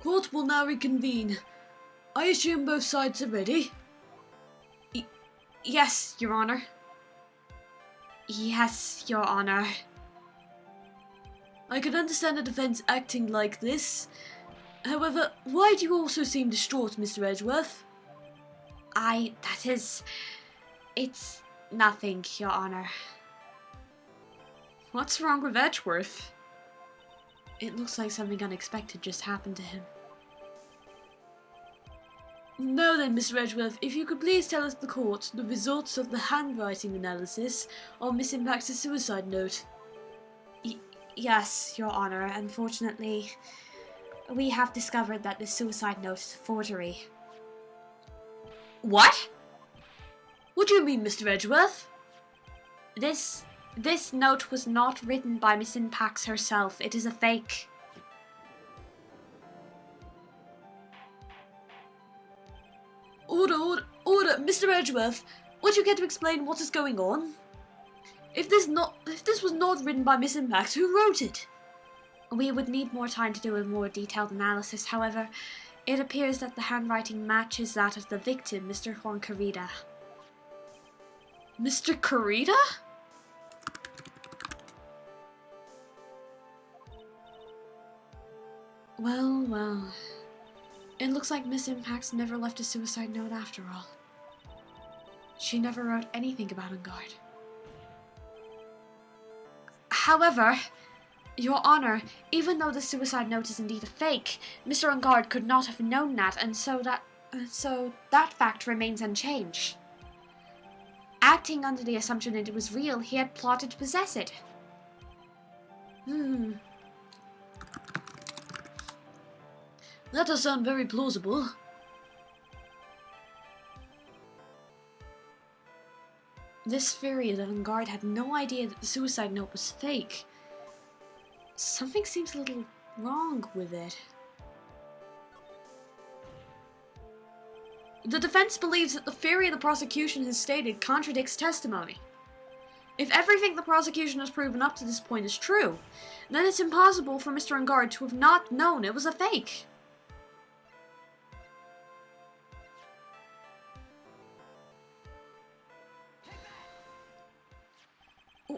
Court will now reconvene. I assume both sides are ready? Yes, Your Honor. Yes, Your Honor. I can understand the defense acting like this. However, why do you also seem distraught, Mr. Edgeworth? It's nothing, Your Honor. What's wrong with Edgeworth? It looks like something unexpected just happened to him. Now then, Mr. Edgeworth, if you could please tell us the court the results of the handwriting analysis on Miss Impact's suicide note. Yes, Your Honor. Unfortunately, we have discovered that the suicide note is a forgery. What? What do you mean, Mr. Edgeworth? This note was not written by Miss Impax herself. It is a fake. Order, Mr. Edgeworth. Won't you care to explain what is going on? If this was not written by Miss Impact, who wrote it? We would need more time to do a more detailed analysis. However, it appears that the handwriting matches that of the victim, Mr. Juan Carida. Mr. Carida? Well. It looks like Miss Impax never left a suicide note after all. She never wrote anything about Engard. However, Your Honor, even though the suicide note is indeed a fake, Mr. Engard could not have known that, and so that fact remains unchanged. Acting under the assumption that it was real, he had plotted to possess it. That does sound very plausible. This theory that Engard had no idea that the suicide note was fake. Something seems a little wrong with it. The defense believes that the theory the prosecution has stated contradicts testimony. If everything the prosecution has proven up to this point is true, then it's impossible for Mr. Engard to have not known it was a fake.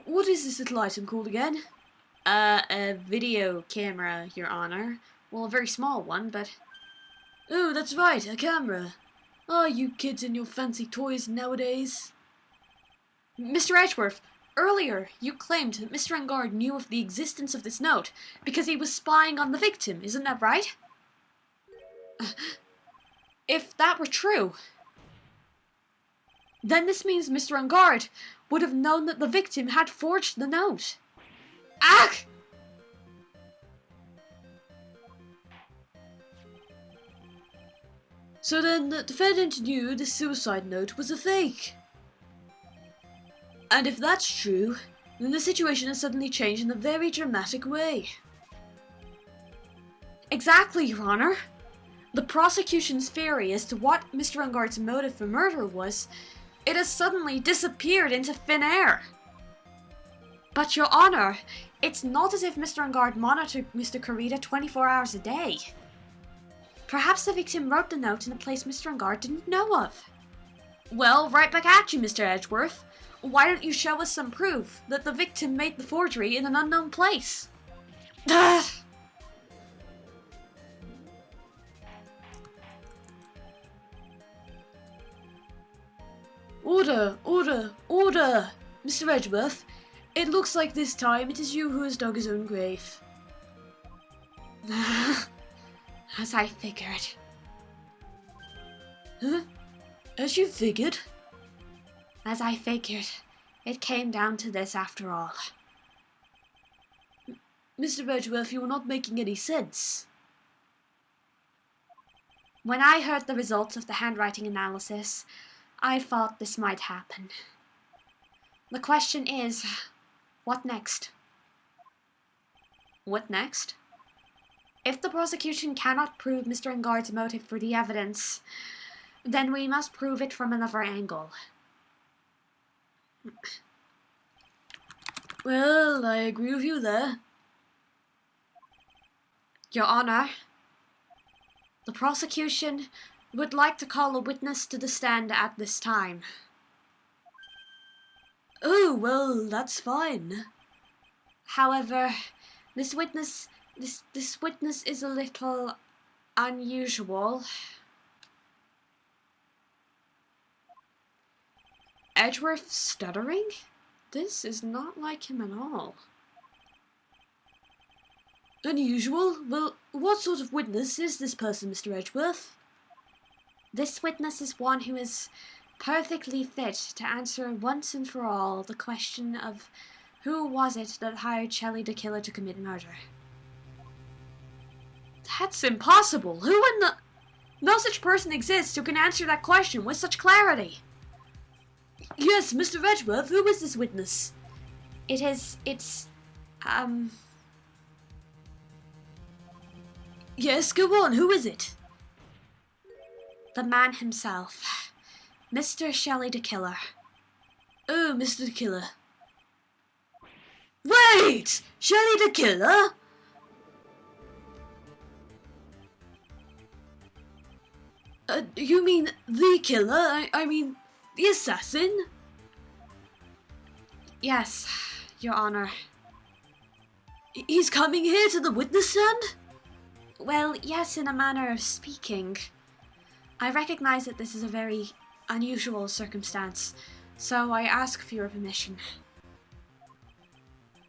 What is this little item called again? A video camera, Your Honor. Well, a very small one, but... Oh, that's right, a camera. Ah, you kids and your fancy toys nowadays. Mr. Edgeworth, earlier you claimed that Mr. Engard knew of the existence of this note because he was spying on the victim, isn't that right? If that were true, then this means Mr. Engard would have known that the victim had forged the note. Ah! So then the defendant knew the suicide note was a fake. And if that's true, then the situation has suddenly changed in a very dramatic way. Exactly, Your Honor. The prosecution's theory as to what Mr. Engard's motive for murder was, it has suddenly disappeared into thin air. But, Your Honor, it's not as if Mr. Engard monitored Mr. Carida 24 hours a day. Perhaps the victim wrote the note in a place Mr. Engard didn't know of. Well, right back at you, Mr. Edgeworth. Why don't you show us some proof that the victim made the forgery in an unknown place? Order! Mr. Edgeworth, it looks like this time it is you who has dug his own grave. As I figured. Huh? As you figured? As I figured. It came down to this after all. Mr. Edgeworth, you are not making any sense. When I heard the results of the handwriting analysis, I thought this might happen. The question is, what next? What next? If the prosecution cannot prove Mr. Engard's motive for the evidence, then we must prove it from another angle. Well, I agree with you there. Your Honor, The prosecution would like to call a witness to the stand at this time. Oh, well, that's fine. However, this witness is a little unusual. Edgeworth stuttering? This is not like him at all. Unusual? Well, what sort of witness is this person, Mr. Edgeworth? This witness is one who is perfectly fit to answer once and for all the question of who was it that hired Shelley the killer to commit murder. That's impossible! Who in the... No such person exists who can answer that question with such clarity! Yes, Mr. Edgeworth, who is this witness? Yes, go on, who is it? The man himself. Mr. Shelley the killer. Oh, Mr. the Killer. Wait! Shelley the Killer? You mean the killer? I mean, the assassin? Yes, Your Honor. He's coming here to the witness stand? Well, yes, in a manner of speaking. I recognize that this is a very unusual circumstance, so I ask for your permission.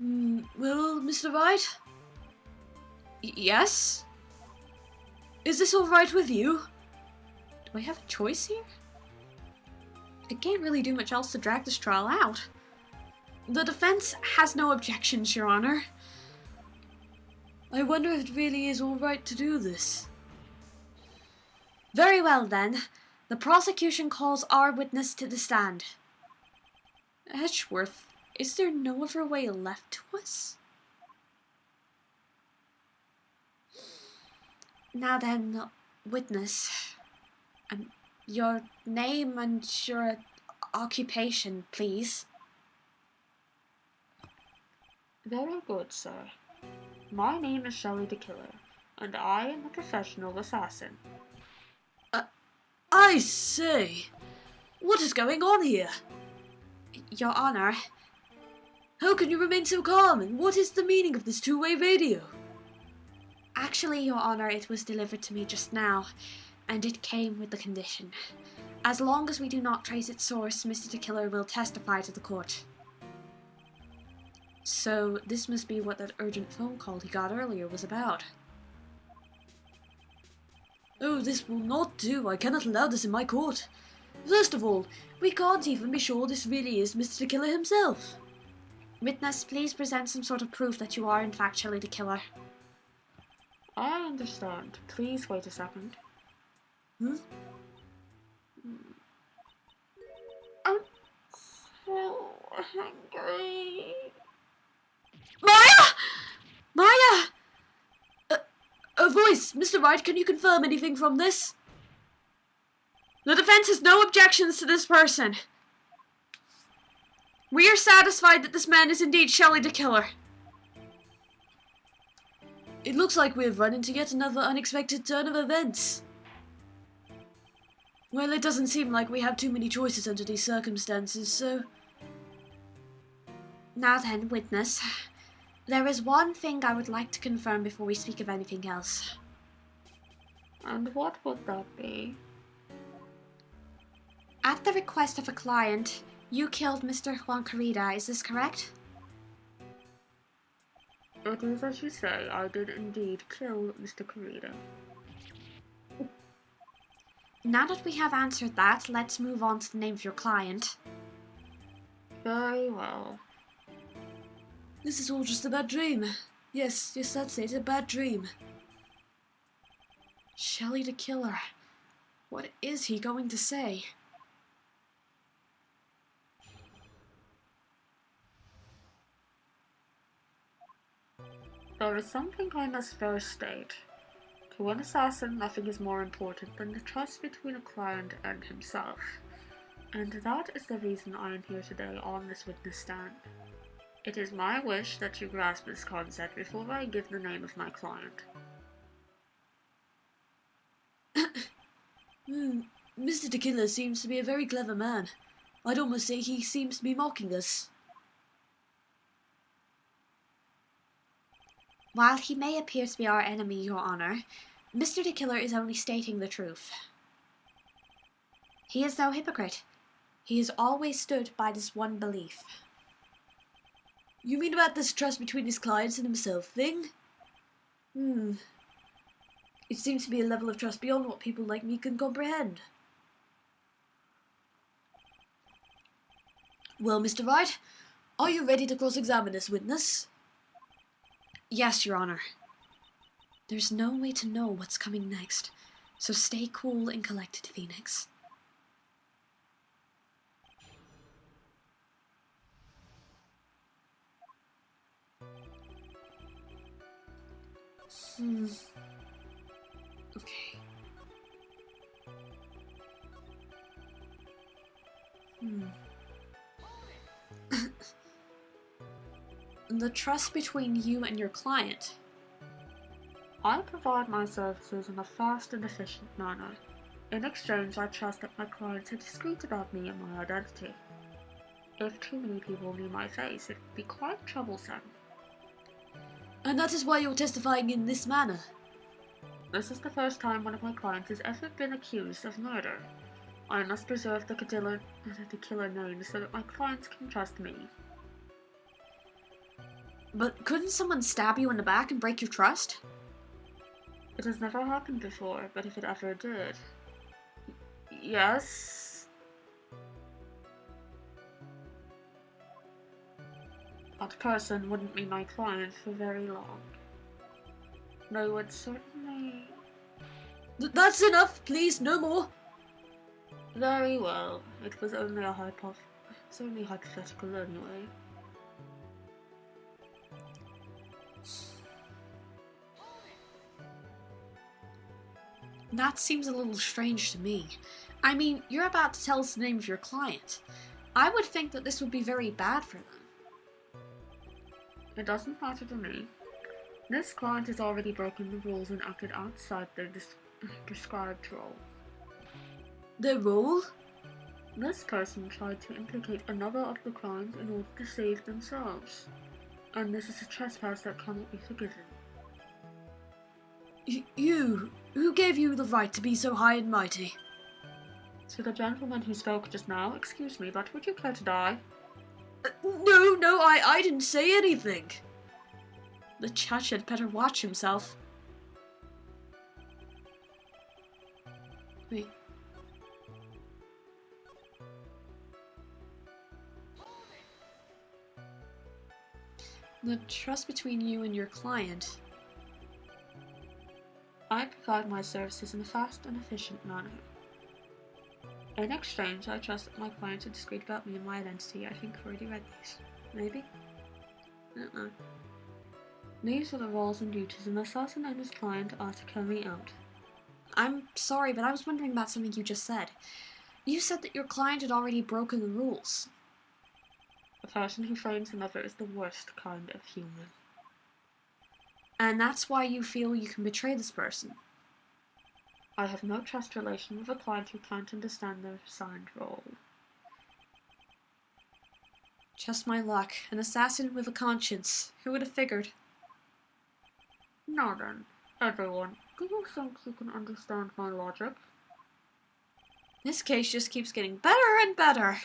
Well, Mr. Wright? Yes? Is this alright with you? Do I have a choice here? I can't really do much else to drag this trial out. The defense has no objections, Your Honor. I wonder if it really is alright to do this. Very well, then. The prosecution calls our witness to the stand. Edgeworth, is there no other way left to us? Now then, witness. Your name and your occupation, please. Very good, sir. My name is Shelley the Killer, and I am a professional assassin. I say, what is going on here? Your Honor. How can you remain so calm, and what is the meaning of this two-way radio? Actually, Your Honor, it was delivered to me just now, and it came with the condition. As long as we do not trace its source, Mr. the Killer will testify to the court. So, this must be what that urgent phone call he got earlier was about. Oh, this will not do. I cannot allow this in my court. First of all, we can't even be sure this really is Mr. the Killer himself. Witness, please present some sort of proof that you are in fact Shelley the Killer. I understand. Please wait a second. Hmm? I'm so hungry. Maya! Maya! A voice! Mr. Wright, can you confirm anything from this? The defense has no objections to this person. We are satisfied that this man is indeed Shelley the Killer. It looks like we've run into yet another unexpected turn of events. Well, it doesn't seem like we have too many choices under these circumstances, so... Now then, witness. There is one thing I would like to confirm before we speak of anything else. And what would that be? At the request of a client, you killed Mr. Juan Carida, is this correct? It is as you say, I did indeed kill Mr. Carida. Now that we have answered that, let's move on to the name of your client. Very well. This is all just a bad dream. Yes, that's it, a bad dream. Shelley the Killer. What is he going to say? There is something I must first state. To an assassin, nothing is more important than the trust between a client and himself. And that is the reason I am here today on this witness stand. It is my wish that you grasp this concept before I give the name of my client. Mr. Tequila seems to be a very clever man. I'd almost say he seems to be mocking us. While he may appear to be our enemy, Your Honor, Mr. Tequila is only stating the truth. He is no hypocrite. He has always stood by this one belief. You mean about this trust between his clients and himself thing? It seems to be a level of trust beyond what people like me can comprehend. Well, Mr. Wright, are you ready to cross-examine this witness? Yes, Your Honor. There's no way to know what's coming next, so stay cool and collected, Phoenix. Okay. The trust between you and your client. I provide my services in a fast and efficient manner. In exchange, I trust that my clients are discreet about me and my identity. If too many people knew my face, it would be quite troublesome. And that is why you're testifying in this manner. This is the first time one of my clients has ever been accused of murder. I must preserve the killer name so that my clients can trust me. But couldn't someone stab you in the back and break your trust? It has never happened before, but if it ever did... Yes? That person wouldn't be my client for very long. They would certainly... That's enough, please, no more. Very well. It was only hypothetical anyway. That seems a little strange to me. I mean, you're about to tell us the name of your client. I would think that this would be very bad for them. It doesn't matter to me. This client has already broken the rules and acted outside their prescribed role. Their role? This person tried to implicate another of the crimes in order to save themselves. And this is a trespass that cannot be forgiven. Who gave you the right to be so high and mighty? To the gentleman who spoke just now, excuse me, but would you care to die? No, I didn't say anything. The judge had better watch himself. Wait. The trust between you and your client. I provide my services in a fast and efficient manner. In exchange, I trust that my clients are discreet about me and my identity. I think I've already read these. Maybe? I don't know. These are the roles and duties an assassin and his client are to carry out. I'm sorry, but I was wondering about something you just said. You said that your client had already broken the rules. A person who frames another is the worst kind of human. And that's why you feel you can betray this person. I have no trust relation with a client who can't understand their assigned role. Just my luck. An assassin with a conscience. Who would have figured? Now then, everyone, do you think you can understand my logic? This case just keeps getting better and better.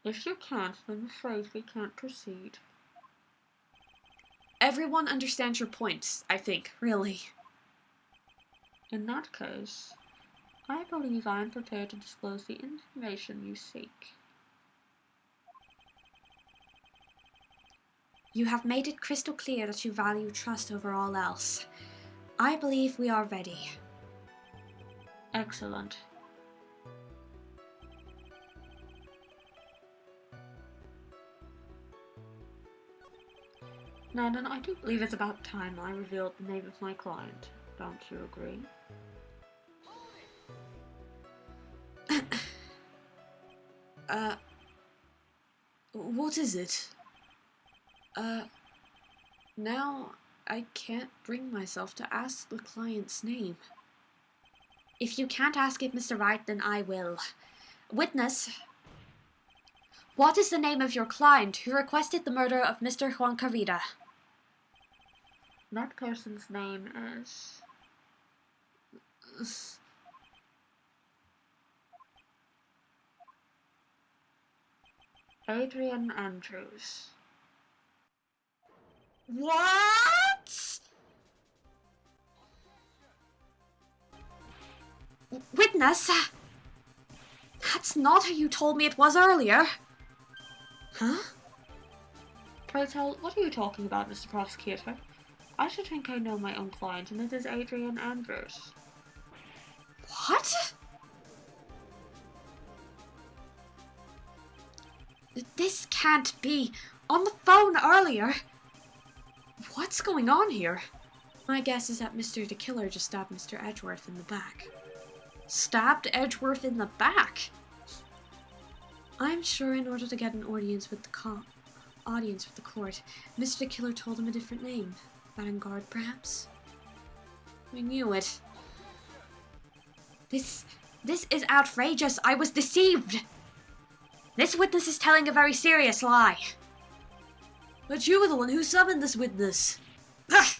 If you can't, then I'm afraid we can't proceed. Everyone understands your points, I think, really. In that case, I believe I am prepared to disclose the information you seek. You have made it crystal clear that you value trust over all else. I believe we are ready. Excellent. Now then, I do believe it's about time I revealed the name of my client. Don't you agree? What is it? Now I can't bring myself to ask the client's name. If you can't ask it, Mr. Wright, then I will. Witness, what is the name of your client who requested the murder of Mr. Juan Carrera? That person's name is... Adrian Andrews. What? Witness, that's not who you told me it was earlier. Huh? Pray tell, what are you talking about, Mr. Prosecutor? I should think I know my own client, and it is Adrian Andrews. What? This can't be. On the phone earlier. What's going on here? My guess is that Mr. the Killer just stabbed Mr. Edgeworth in the back. Stabbed Edgeworth in the back? I'm sure in order to get an audience with the court, Mr. the Killer told him a different name. Vanguard, perhaps? We knew it. This is outrageous. I was deceived. This witness is telling a very serious lie. But you were the one who summoned this witness. Ugh.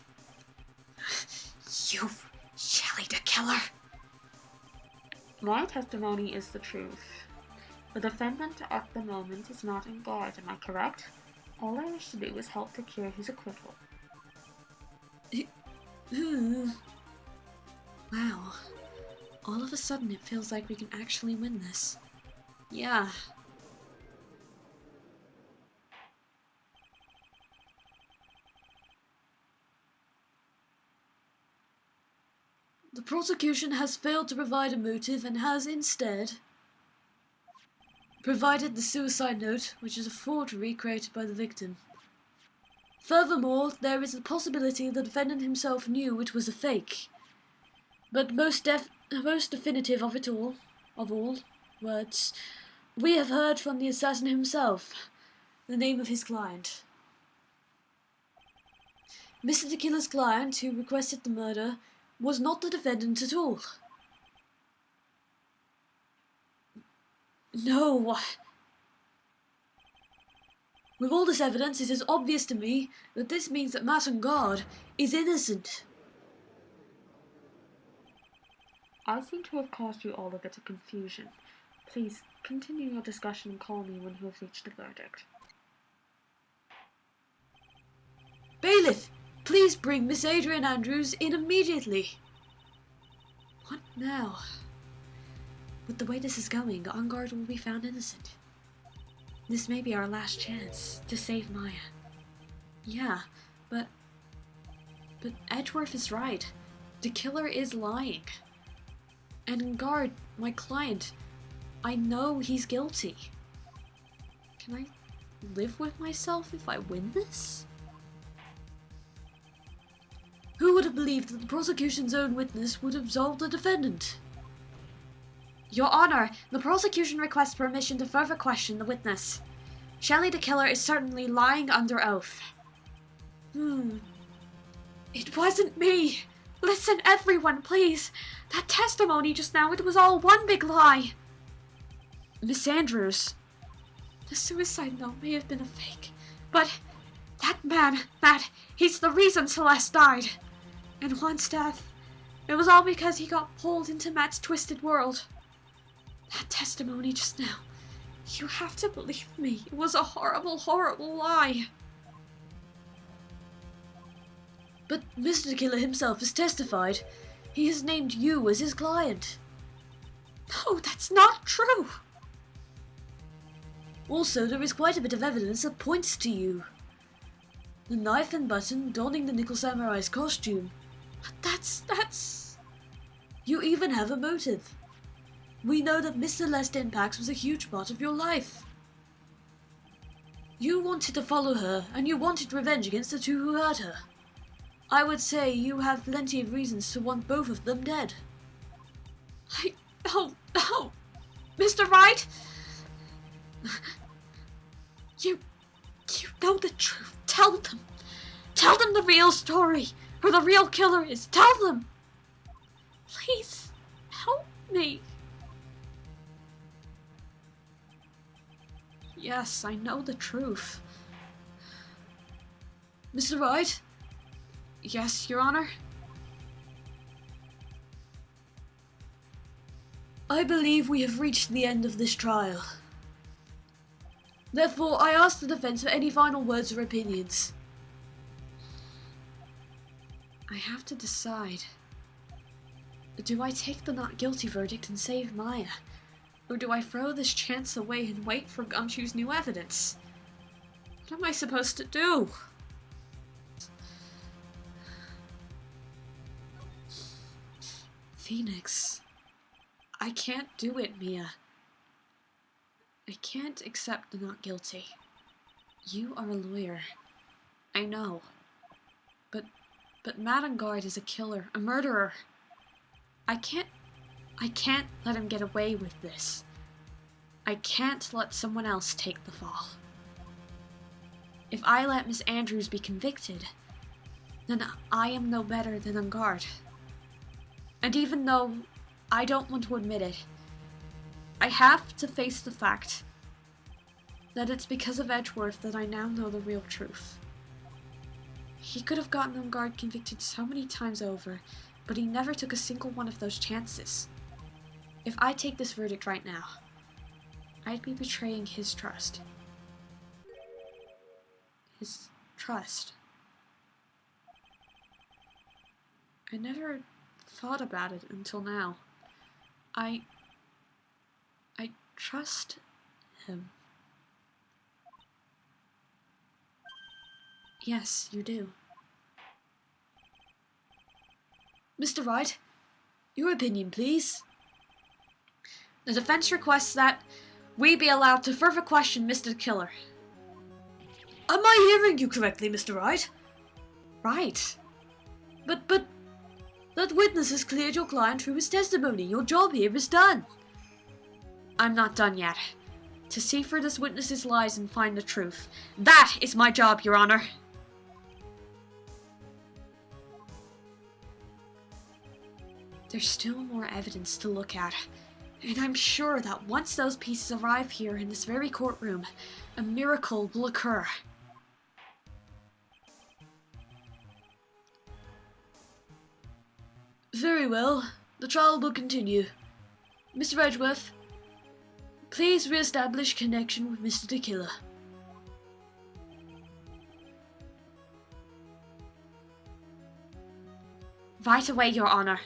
You, Shelley the Killer. My testimony is the truth. The defendant at the moment is not in guard, am I correct? All I wish to do is help secure his acquittal. Wow. All of a sudden it feels like we can actually win this. Yeah. The prosecution has failed to provide a motive and has instead provided the suicide note, which is a forgery created by the victim. Furthermore, there is the possibility the defendant himself knew it was a fake. But most definitive of all words, we have heard from the assassin himself, the name of his client. Mr. the Killer's client, who requested the murder, was not the defendant at all. No. With all this evidence, it is obvious to me that this means that Massengard is innocent. I seem to have caused you all a bit of confusion. Please, continue your discussion and call me when you have reached a verdict. Bailiff, please bring Miss Adrian Andrews in immediately. What now? With the way this is going, Angard will be found innocent. This may be our last chance to save Maya. Yeah, but Edgeworth is right. The killer is lying. And Angard, my client, I know he's guilty. Can I live with myself if I win this? Who would have believed that the prosecution's own witness would absolve the defendant? Your Honor, the prosecution requests permission to further question the witness. Shelley the Killer is certainly lying under oath. It wasn't me. Listen, everyone, please. That testimony just now, it was all one big lie. Miss Andrews. The suicide note may have been a fake, but that man, Matt, he's the reason Celeste died. And Juan's death, it was all because he got pulled into Matt's twisted world. That testimony just now, you have to believe me, it was a horrible, horrible lie. But Mr. the Killer himself has testified. He has named you as his client. No, that's not true. Also, there is quite a bit of evidence that points to you. The knife and button donning the Nickel Samurai's costume. But that's... You even have a motive. We know that Miss Celeste Impax was a huge part of your life. You wanted to follow her, and you wanted revenge against the two who hurt her. I would say you have plenty of reasons to want both of them dead. Oh, Mr. Wright? You know the truth. Tell them. Tell them the real story. Who the real killer is. Tell them. Please, help me. Yes, I know the truth. Mr. Wright? Yes, Your Honor? I believe we have reached the end of this trial. Therefore, I ask the defense for any final words or opinions. I have to decide. Do I take the not guilty verdict and save Maya? Or do I throw this chance away and wait for Gumshoe's new evidence? What am I supposed to do? Phoenix. I can't do it, Mia. I can't accept the not guilty. You are a lawyer. I know. But Madame Guard is a killer, a murderer. I can't let him get away with this. I can't let someone else take the fall. If I let Miss Andrews be convicted, then I am no better than Angard. And even though I don't want to admit it, I have to face the fact that it's because of Edgeworth that I now know the real truth. He could have gotten Angard convicted so many times over, but he never took a single one of those chances. If I take this verdict right now, I'd be betraying his trust. His trust. I never thought about it until now. I trust him. Yes, you do. Mr. Wright, your opinion, please. The defense requests that we be allowed to further question Mr. Killer. Am I hearing you correctly, Mr. Wright? Right. But that witness has cleared your client through his testimony. Your job here is done. I'm not done yet. To see through this witness's lies and find the truth. That is my job, Your Honor. There's still more evidence to look at, and I'm sure that once those pieces arrive here in this very courtroom, a miracle will occur. Very well. The trial will continue. Mr. Edgeworth, please re-establish connection with Mr. the Killer. Right away, Your Honor.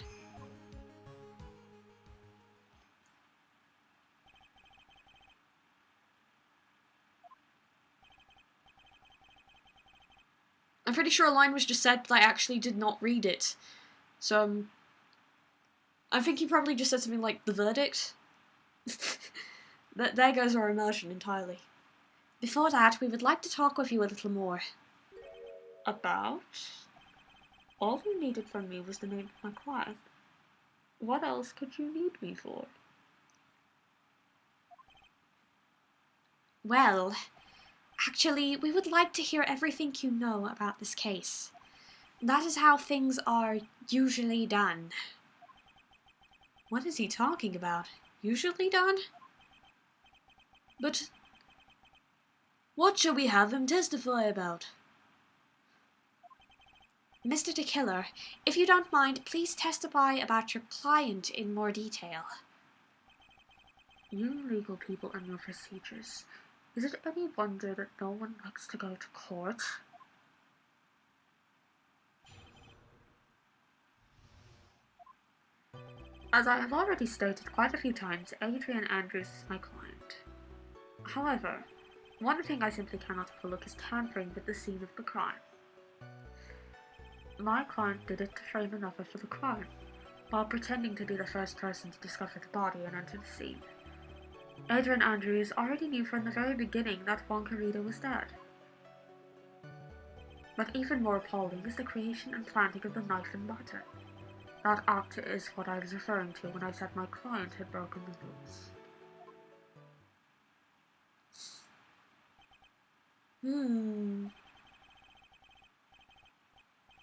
I'm pretty sure a line was just said, but I actually did not read it. So, I think he probably just said something like, the verdict? There goes our immersion entirely. Before that, we would like to talk with you a little more. About? All you needed from me was the name of my client. What else could you need me for? Well, actually, we would like to hear everything you know about this case. That is how things are usually done. What is he talking about? Usually done? But what shall we have him testify about? Mr. the Killer, if you don't mind, please testify about your client in more detail. You legal people and your procedures. Is it any wonder that no one likes to go to court? As I have already stated quite a few times, Adrian Andrews is my client. However, one thing I simply cannot overlook is tampering with the scene of the crime. My client did it to frame another for the crime, while pretending to be the first person to discover the body and enter the scene. Adrian Andrews already knew from the very beginning that Juan Carrito was dead. But even more appalling is the creation and planting of the knife and butter. That act is what I was referring to when I said my client had broken the news.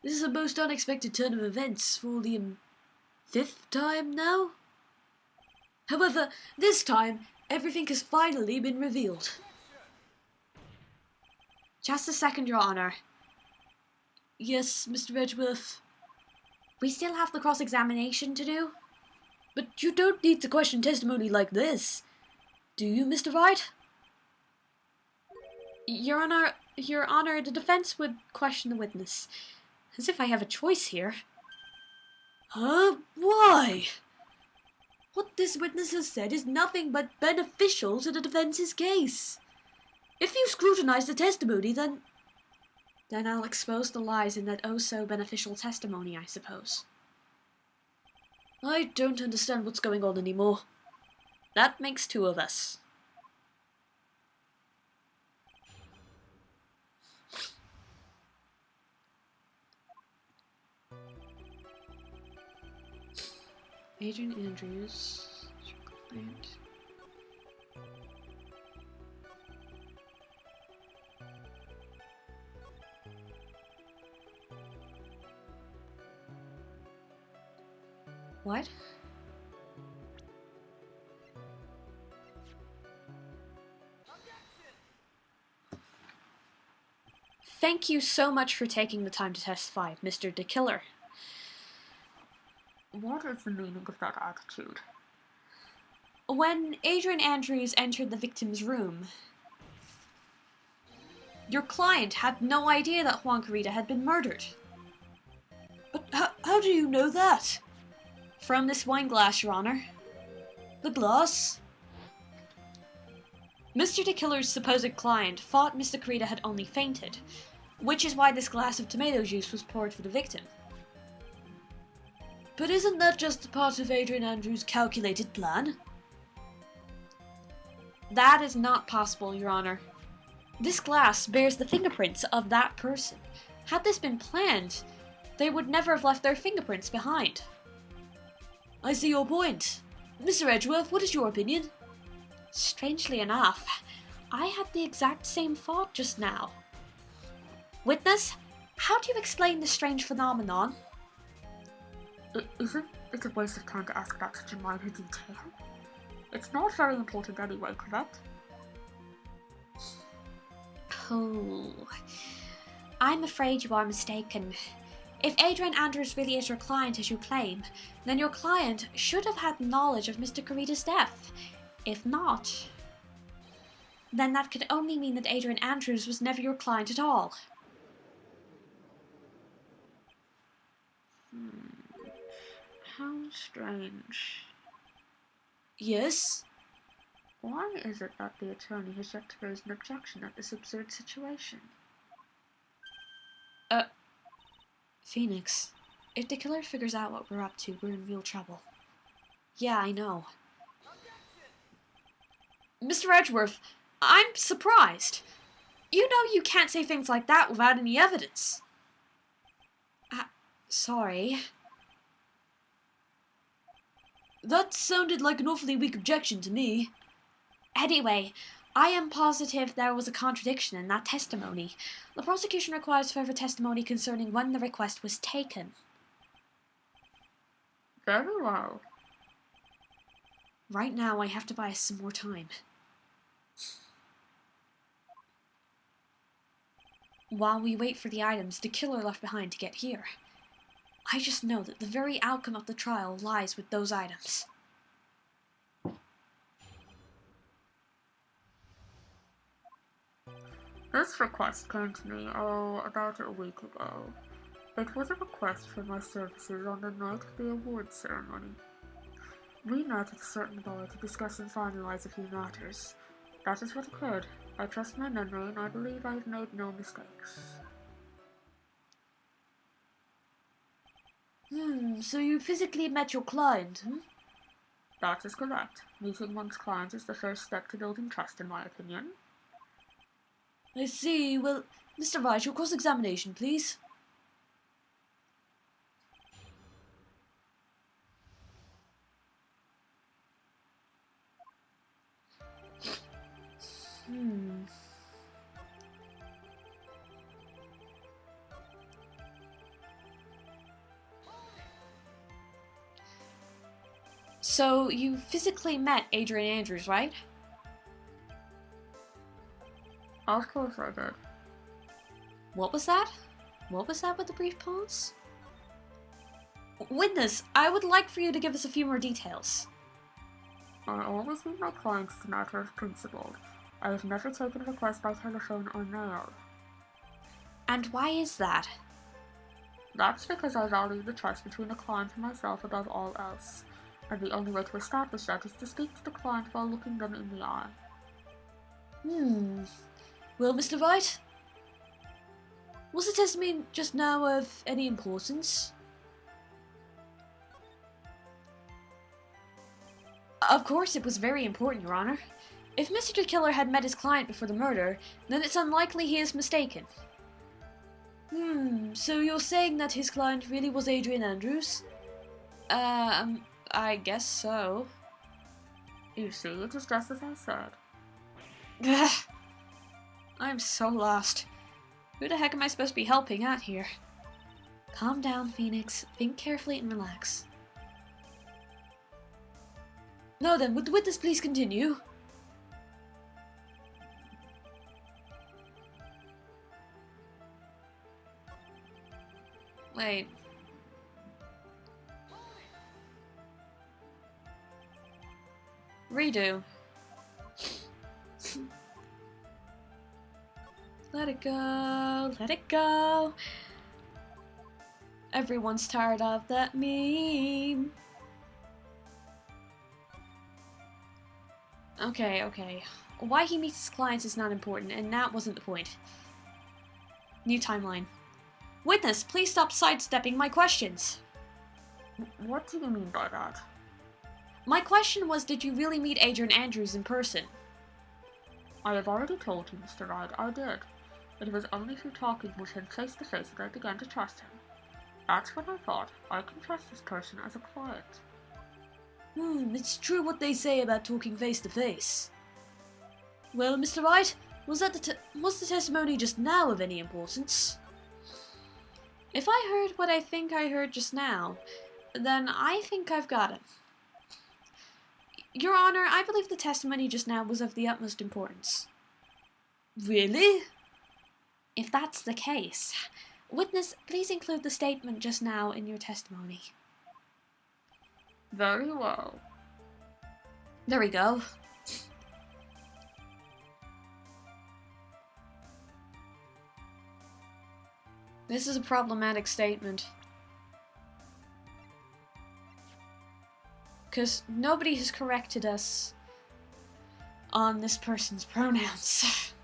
This is a most unexpected turn of events for the 5th time now? However, this time, everything has finally been revealed. Just a second, Your Honor. Yes, Mr. Edgeworth. We still have the cross-examination to do? But you don't need to question testimony like this. Do you, Mr. Wright? Your Honor, the defense would question the witness. As if I have a choice here. Huh? Why? What this witness has said is nothing but beneficial to the defense's case. If you scrutinize the testimony, then I'll expose the lies in that oh-so-beneficial testimony, I suppose. I don't understand what's going on anymore. That makes two of us. Adrian Andrews, client. What? Thank you so much for taking the time to testify, Mr. the Killer. What is the meaning of that attitude? When Adrian Andrews entered the victim's room, your client had no idea that Juan Carita had been murdered. But how do you know that? From this wine glass, Your Honor. The glass? Mr. the Killer's supposed client thought Mr. Carita had only fainted, which is why this glass of tomato juice was poured for the victim. But isn't that just part of Adrian Andrews' calculated plan? That is not possible, Your Honor. This glass bears the fingerprints of that person. Had this been planned, they would never have left their fingerprints behind. I see your point. Mr. Edgeworth, what is your opinion? Strangely enough, I had the exact same thought just now. Witness, how do you explain this strange phenomenon? Isn't it a waste of time to ask about such a minor detail? It's not very important anyway, correct? Oh, I'm afraid you are mistaken. If Adrian Andrews really is your client as you claim, then your client should have had knowledge of Mr. Carita's death. If not, then that could only mean that Adrian Andrews was never your client at all. How strange. Yes? Why is it that the attorney has yet to raise an objection at this absurd situation? Phoenix, if the killer figures out what we're up to, we're in real trouble. Yeah, I know. Mr. Edgeworth, I'm surprised. You know you can't say things like that without any evidence. Sorry. That sounded like an awfully weak objection to me. Anyway, I am positive there was a contradiction in that testimony. The prosecution requires further testimony concerning when the request was taken. Very well. Right now, I have to buy us some more time. While we wait for the items the killer left behind to get here, I just know that the very outcome of the trial lies with those items. This request came to me, about a week ago. It was a request for my services on the night of the awards ceremony. We met at a certain bar to discuss and finalize a few matters. That is what occurred. I trust my memory, and I believe I have made no mistakes. So you physically met your client, That is correct. Meeting one's client is the first step to building trust, in my opinion. I see. Well, Mr. Wright, your cross-examination, please. So, you physically met Adrian Andrews, right? Of course I did. What was that? What was that with the brief pause? Witness, I would like for you to give us a few more details. I always meet my clients as a matter of principle. I have never taken a request by telephone or mail. And why is that? That's because I value the trust between the client and myself above all else, and the only way to establish that is to speak to the client while looking them in the eye. Well, Mr. Wright? Was the testimony just now of any importance? Of course it was very important, Your Honor. If Mr. the Killer had met his client before the murder, then it's unlikely he is mistaken. So you're saying that his client really was Adrian Andrews? I guess so. You see, it is just as I said. I'm so lost. Who the heck am I supposed to be helping out here? Calm down, Phoenix. Think carefully and relax. Now then, would the witness please continue? Wait. Redo. Let it go, let it go. Everyone's tired of that meme. Okay. Why he meets his clients is not important, and that wasn't the point. New timeline. Witness, please stop sidestepping my questions. What do you mean by that? My question was, did you really meet Adrian Andrews in person? I have already told you, Mr. Wright, I did. It was only through talking with him face to face that I began to trust him. That's when I thought, I can trust this person as a client. It's true what they say about talking face to face. Well, Mr. Wright, was the testimony just now of any importance? If I heard what I think I heard just now, then I think I've got it. Your Honor, I believe the testimony just now was of the utmost importance. Really? If that's the case, witness, please include the statement just now in your testimony. Very well. There we go. This is a problematic statement. Because nobody has corrected us on this person's pronouns.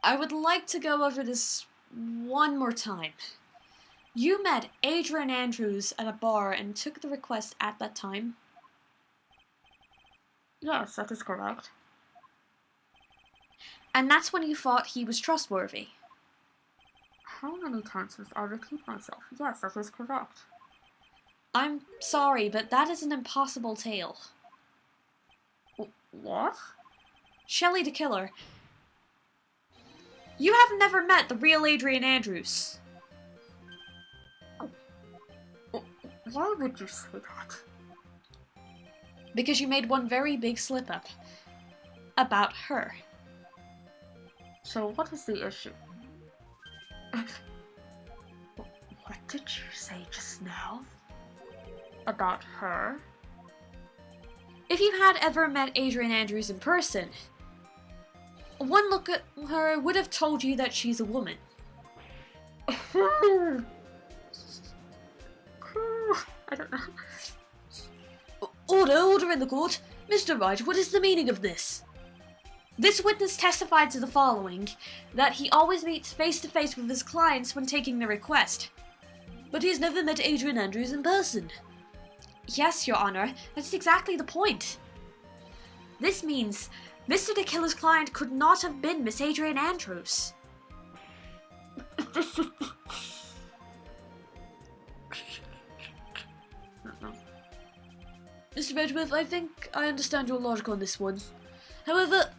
I would like to go over this one more time. You met Adrian Andrews at a bar and took the request at that time? Yes, that is correct. And that's when you thought he was trustworthy? How many times must I repeat myself? Yes, that is correct. I'm sorry, but that is an impossible tale. What? Shelley the Killer. You have never met the real Adrian Andrews. Why would you say that? Because you made one very big slip-up. About her. So what is the issue? What did you say just now? About her? If you had ever met Adrian Andrews in person, one look at her would have told you that she's a woman. I don't know. Order in the court. Mr. Wright, what is the meaning of this? This witness testified to the following, that he always meets face to face with his clients when taking the request. But he has never met Adrian Andrews in person. Yes, Your Honor, that's exactly the point. This means Mr. the Killer's client could not have been Miss Adrian Andrews. Mr. Redworth, I think I understand your logic on this one. However,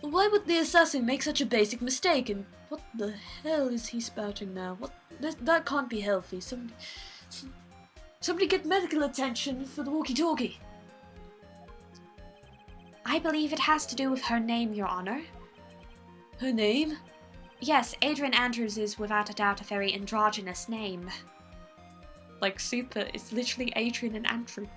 why would the assassin make such a basic mistake? And what the hell is he spouting now? That can't be healthy. Somebody get medical attention for the walkie-talkie. I believe it has to do with her name, Your Honor. Her name? Yes, Adrian Andrews is without a doubt a very androgynous name. Like super, it's literally Adrian and Andrew.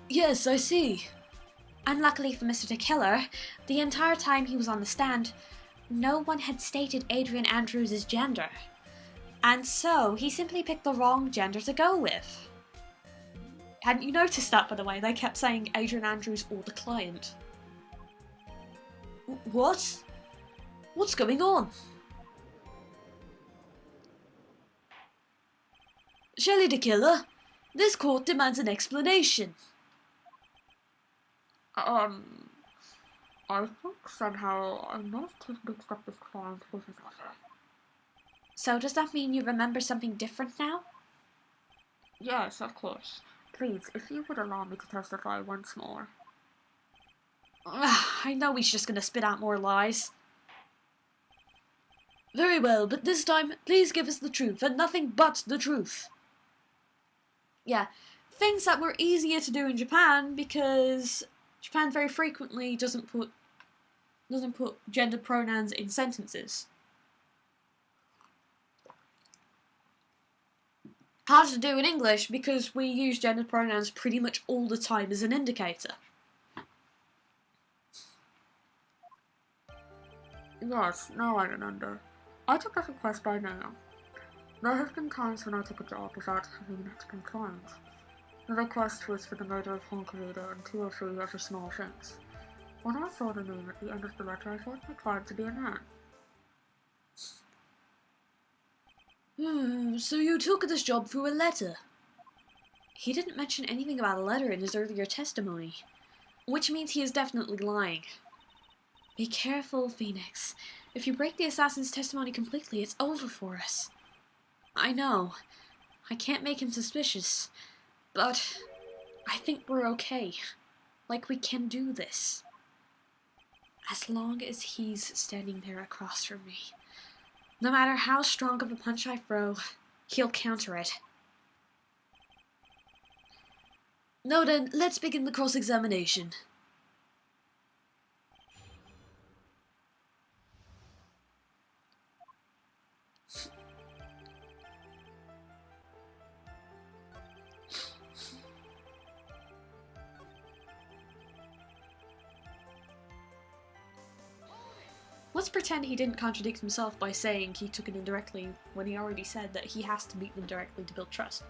Yes, I see. Unluckily for Mr. Killer, the entire time he was on the stand, no one had stated Adrian Andrews' gender. And so, he simply picked the wrong gender to go with. Hadn't you noticed that, by the way? They kept saying Adrian Andrews or the client. What? What's going on? Shelley the Killer, this court demands an explanation. I think somehow I must have mixed up this client with another. So does that mean you remember something different now? Yes, of course. Please, if you would allow me to testify once more. I know he's just gonna spit out more lies. Very well, but this time, please give us the truth, and nothing but the truth. Yeah, things that were easier to do in Japan, because Japan very frequently doesn't put gender pronouns in sentences. Hard to do in English because we use gender pronouns pretty much all the time as an indicator. Yes, now I remember. I took that request by mail. There have been times when I took a job without having met my client. The request was for the murder of Honk Reader and 2 or 3 other small things. When I saw the name at the end of the letter, I thought my client to be a man. So you took this job through a letter? He didn't mention anything about a letter in his earlier testimony, which means he is definitely lying. Be careful, Phoenix. If you break the assassin's testimony completely, it's over for us. I know. I can't make him suspicious. But I think we're okay. Like, we can do this. As long as he's standing there across from me. No matter how strong of a punch I throw, he'll counter it. Now then, let's begin the cross-examination. Let's pretend he didn't contradict himself by saying he took it indirectly when he already said that he has to meet them directly to build trust.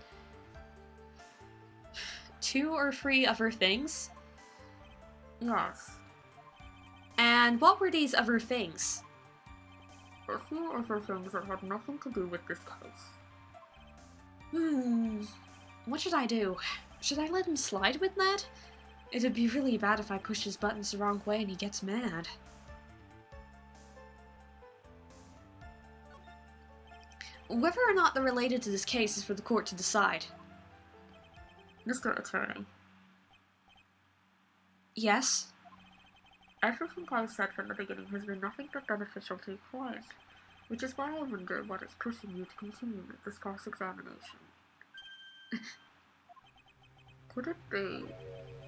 2 or 3 other things? Yes. And what were these other things? A few other things that had nothing to do with this case. What should I do? Should I let him slide with that? It'd be really bad if I push his buttons the wrong way and he gets mad. Whether or not they're related to this case is for the court to decide. Mr. Attorney. Yes? Everything I've said from the beginning has been nothing but beneficial to your client, which is why I wonder what is pushing you to continue with this cross-examination. Could it be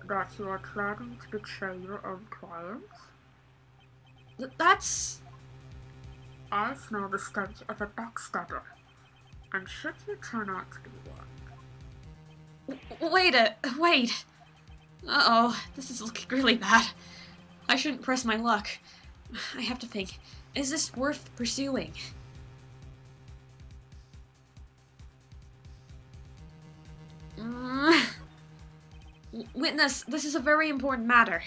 that you are planning to betray your own client? That's... I smell the stench of a backstabber, and should you turn out to be one... Wait. Uh-oh, this is looking really bad. I shouldn't press my luck. I have to think. Is this worth pursuing? Witness, this is a very important matter.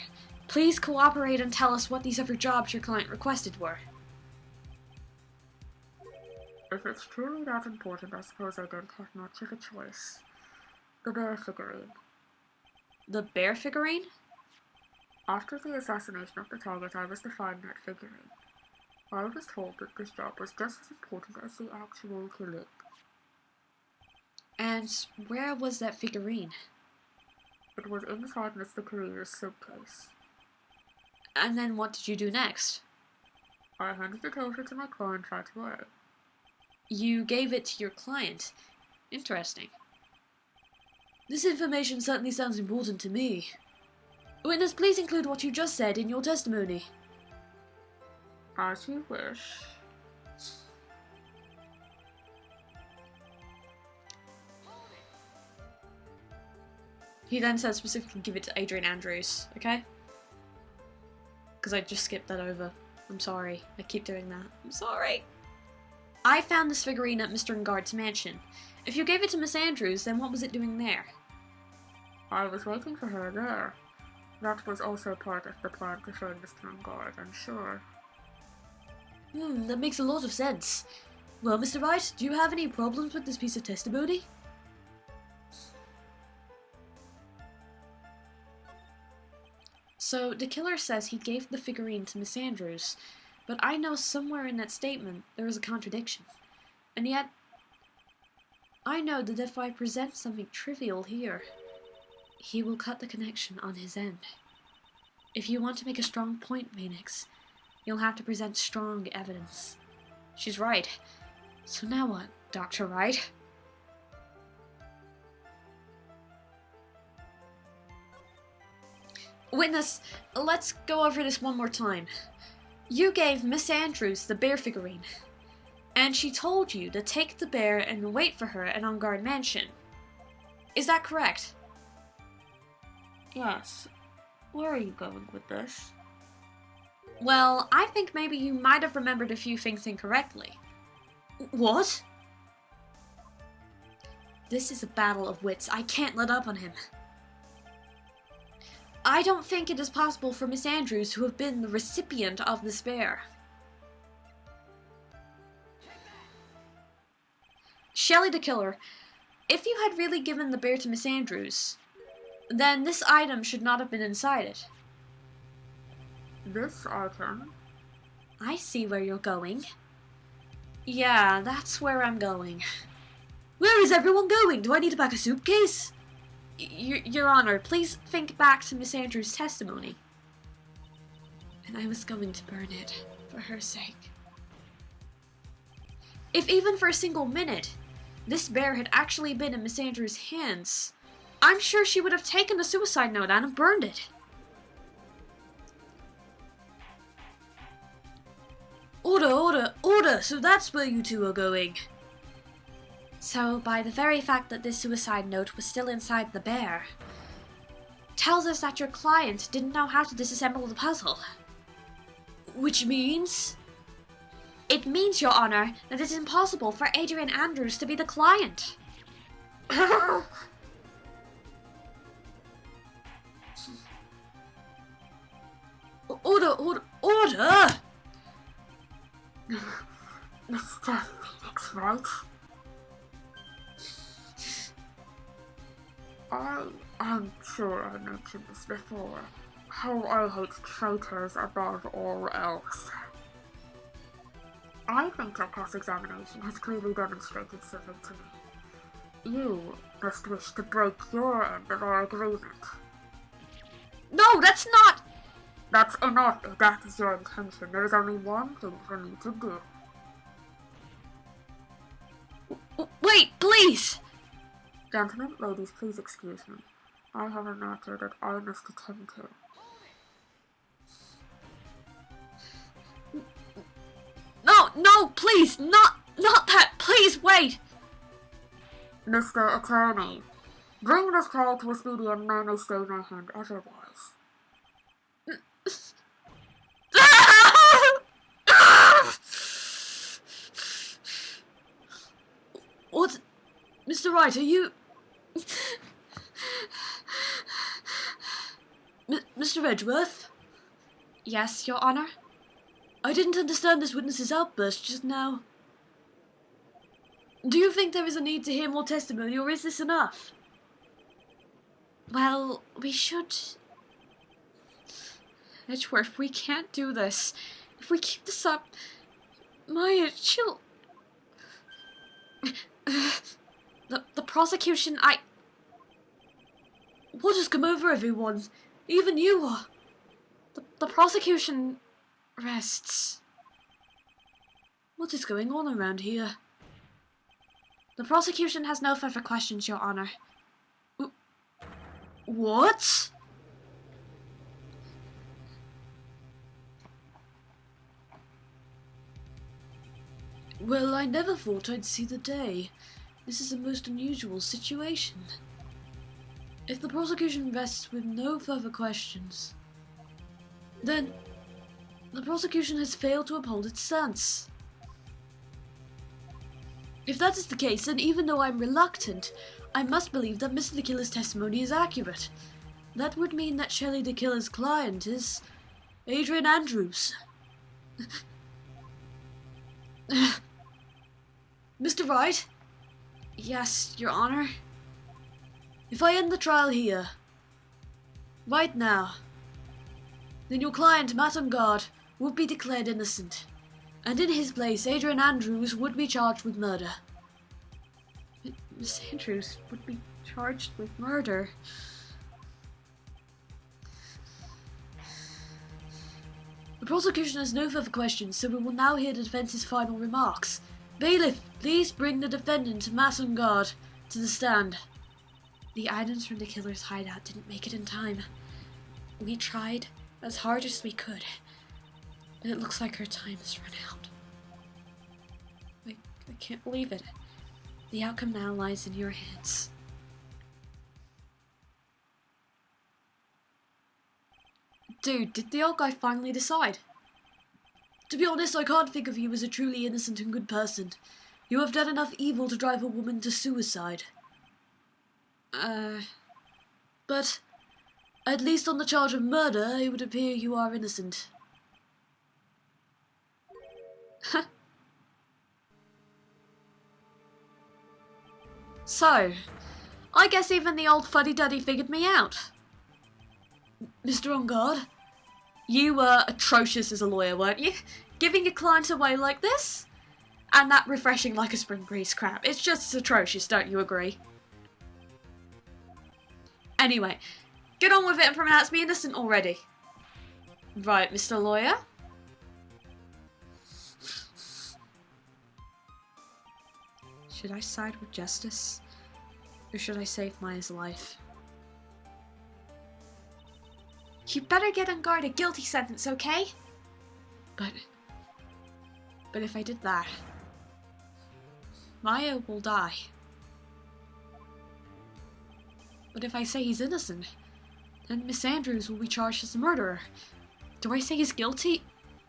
Please cooperate and tell us what these other jobs your client requested were. If it's truly that important, I suppose I don't have much of a choice. The bear figurine. The bear figurine? After the assassination of the target, I was to find that figurine. I was told that this job was just as important as the actual killing. And where was that figurine? It was inside Mr. Career's suitcase. And then what did you do next? I handed it over to my client right away. You gave it to your client. Interesting. This information certainly sounds important to me. Witness, please include what you just said in your testimony. As you wish. He then said specifically give it to Adrian Andrews, okay? Because I just skipped that over. I'm sorry. I keep doing that. I'm sorry. I found this figurine at Mr. Engard's mansion. If you gave it to Miss Andrews, then what was it doing there? I was waiting for her there. That was also part of the plan to show Mr. Engard, I'm sure. That makes a lot of sense. Well, Mr. Wright, do you have any problems with this piece of testimony? So, the killer says he gave the figurine to Miss Andrews, but I know somewhere in that statement there is a contradiction. And yet, I know that if I present something trivial here, he will cut the connection on his end. If you want to make a strong point, Phoenix, you'll have to present strong evidence. She's right. So now what, Dr. Wright? Witness, let's go over this one more time. You gave Miss Andrews the bear figurine, and she told you to take the bear and wait for her at On Guard Mansion. Is that correct? Yes. Where are you going with this? Well, I think maybe you might have remembered a few things incorrectly. What? This is a battle of wits. I can't let up on him. I don't think it is possible for Miss Andrews to have been the recipient of this bear. Shelley the killer, if you had really given the bear to Miss Andrews, then this item should not have been inside it. This item? I see where you're going. Yeah, that's where I'm going. Where is everyone going? Do I need to pack a suitcase? Your Honor, please think back to Miss Andrews' testimony. And I was going to burn it, for her sake. If even for a single minute, this bear had actually been in Miss Andrews' hands, I'm sure she would have taken the suicide note out and burned it. Order! So that's where you two are going. So, by the very fact that this suicide note was still inside the bear, tells us that your client didn't know how to disassemble the puzzle. Which means? It means, Your Honor, that it's impossible for Adrian Andrews to be the client. Order! Mr. Wright? I'm sure I mentioned this before, how I hate traitors above all else. I think that cross-examination has clearly demonstrated something to me. You just wish to break your end of our agreement. No, that's not... That's enough if that is your intention. There is only one thing for me to do. Wait, please! Gentlemen, ladies, please excuse me. I have a matter that I must attend to. No, please, not that, please, wait! Mr. Attorney, bring this trial to a speedy and may stay my hand otherwise. What? Mr. Wright, are you... Mr. Edgeworth? Yes, Your Honor? I didn't understand this witness's outburst just now. Do you think there is a need to hear more testimony, or is this enough? Well, we should... Edgeworth, we can't do this. If we keep this up, Maya, she'll... The prosecution, What has come over everyone? Even you. The prosecution rests. What is going on around here? The prosecution has no further questions, Your Honor. What? Well, I never thought I'd see the day. This is a most unusual situation. If the prosecution rests with no further questions, then the prosecution has failed to uphold its stance. If that is the case, then even though I'm reluctant, I must believe that Mr. the Killer's testimony is accurate. That would mean that Shelley the Killer's client is Adrian Andrews. Mr. Wright? Yes, Your Honor. If I end the trial here, right now, then your client, Matt Guard, would be declared innocent, and in his place, Adrian Andrews would be charged with murder. Miss Andrews would be charged with murder? The prosecution has no further questions, so we will now hear the defense's final remarks. Bailiff, please bring the defendant, Matt Guard, to the stand. The items from the killer's hideout didn't make it in time. We tried as hard as we could, but it looks like our time has run out. I can't believe it. The outcome now lies in your hands. Dude, did the old guy finally decide? To be honest, I can't think of you as a truly innocent and good person. You have done enough evil to drive a woman to suicide. But at least on the charge of murder, it would appear you are innocent. So, I guess even the old fuddy-duddy figured me out. Mr. On Guard, you were atrocious as a lawyer, weren't you? Giving your client away like this? And that refreshing like a spring breeze crap. It's just atrocious, don't you agree? Anyway, get on with it and pronounce me innocent already. Right, Mr. Lawyer? Should I side with justice? Or should I save Maya's life? You better get on guard a guilty sentence, okay? But if I did that, Maya will die. But if I say he's innocent, then Miss Andrews will be charged as a murderer. Do I say he's guilty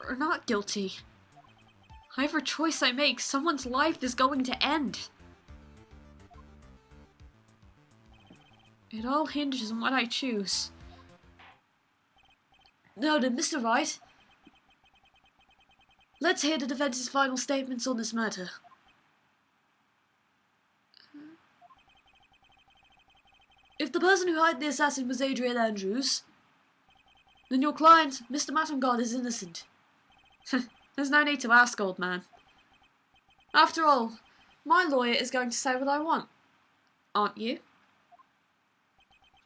or not guilty? However choice I make, someone's life is going to end. It all hinges on what I choose. Now then, Mr. Wright, let's hear the defense's final statements on this matter. If the person who hired the assassin was Adrian Andrews, then your client, Mr. Mattengard, is innocent. There's no need to ask, old man. After all, my lawyer is going to say what I want. Aren't you?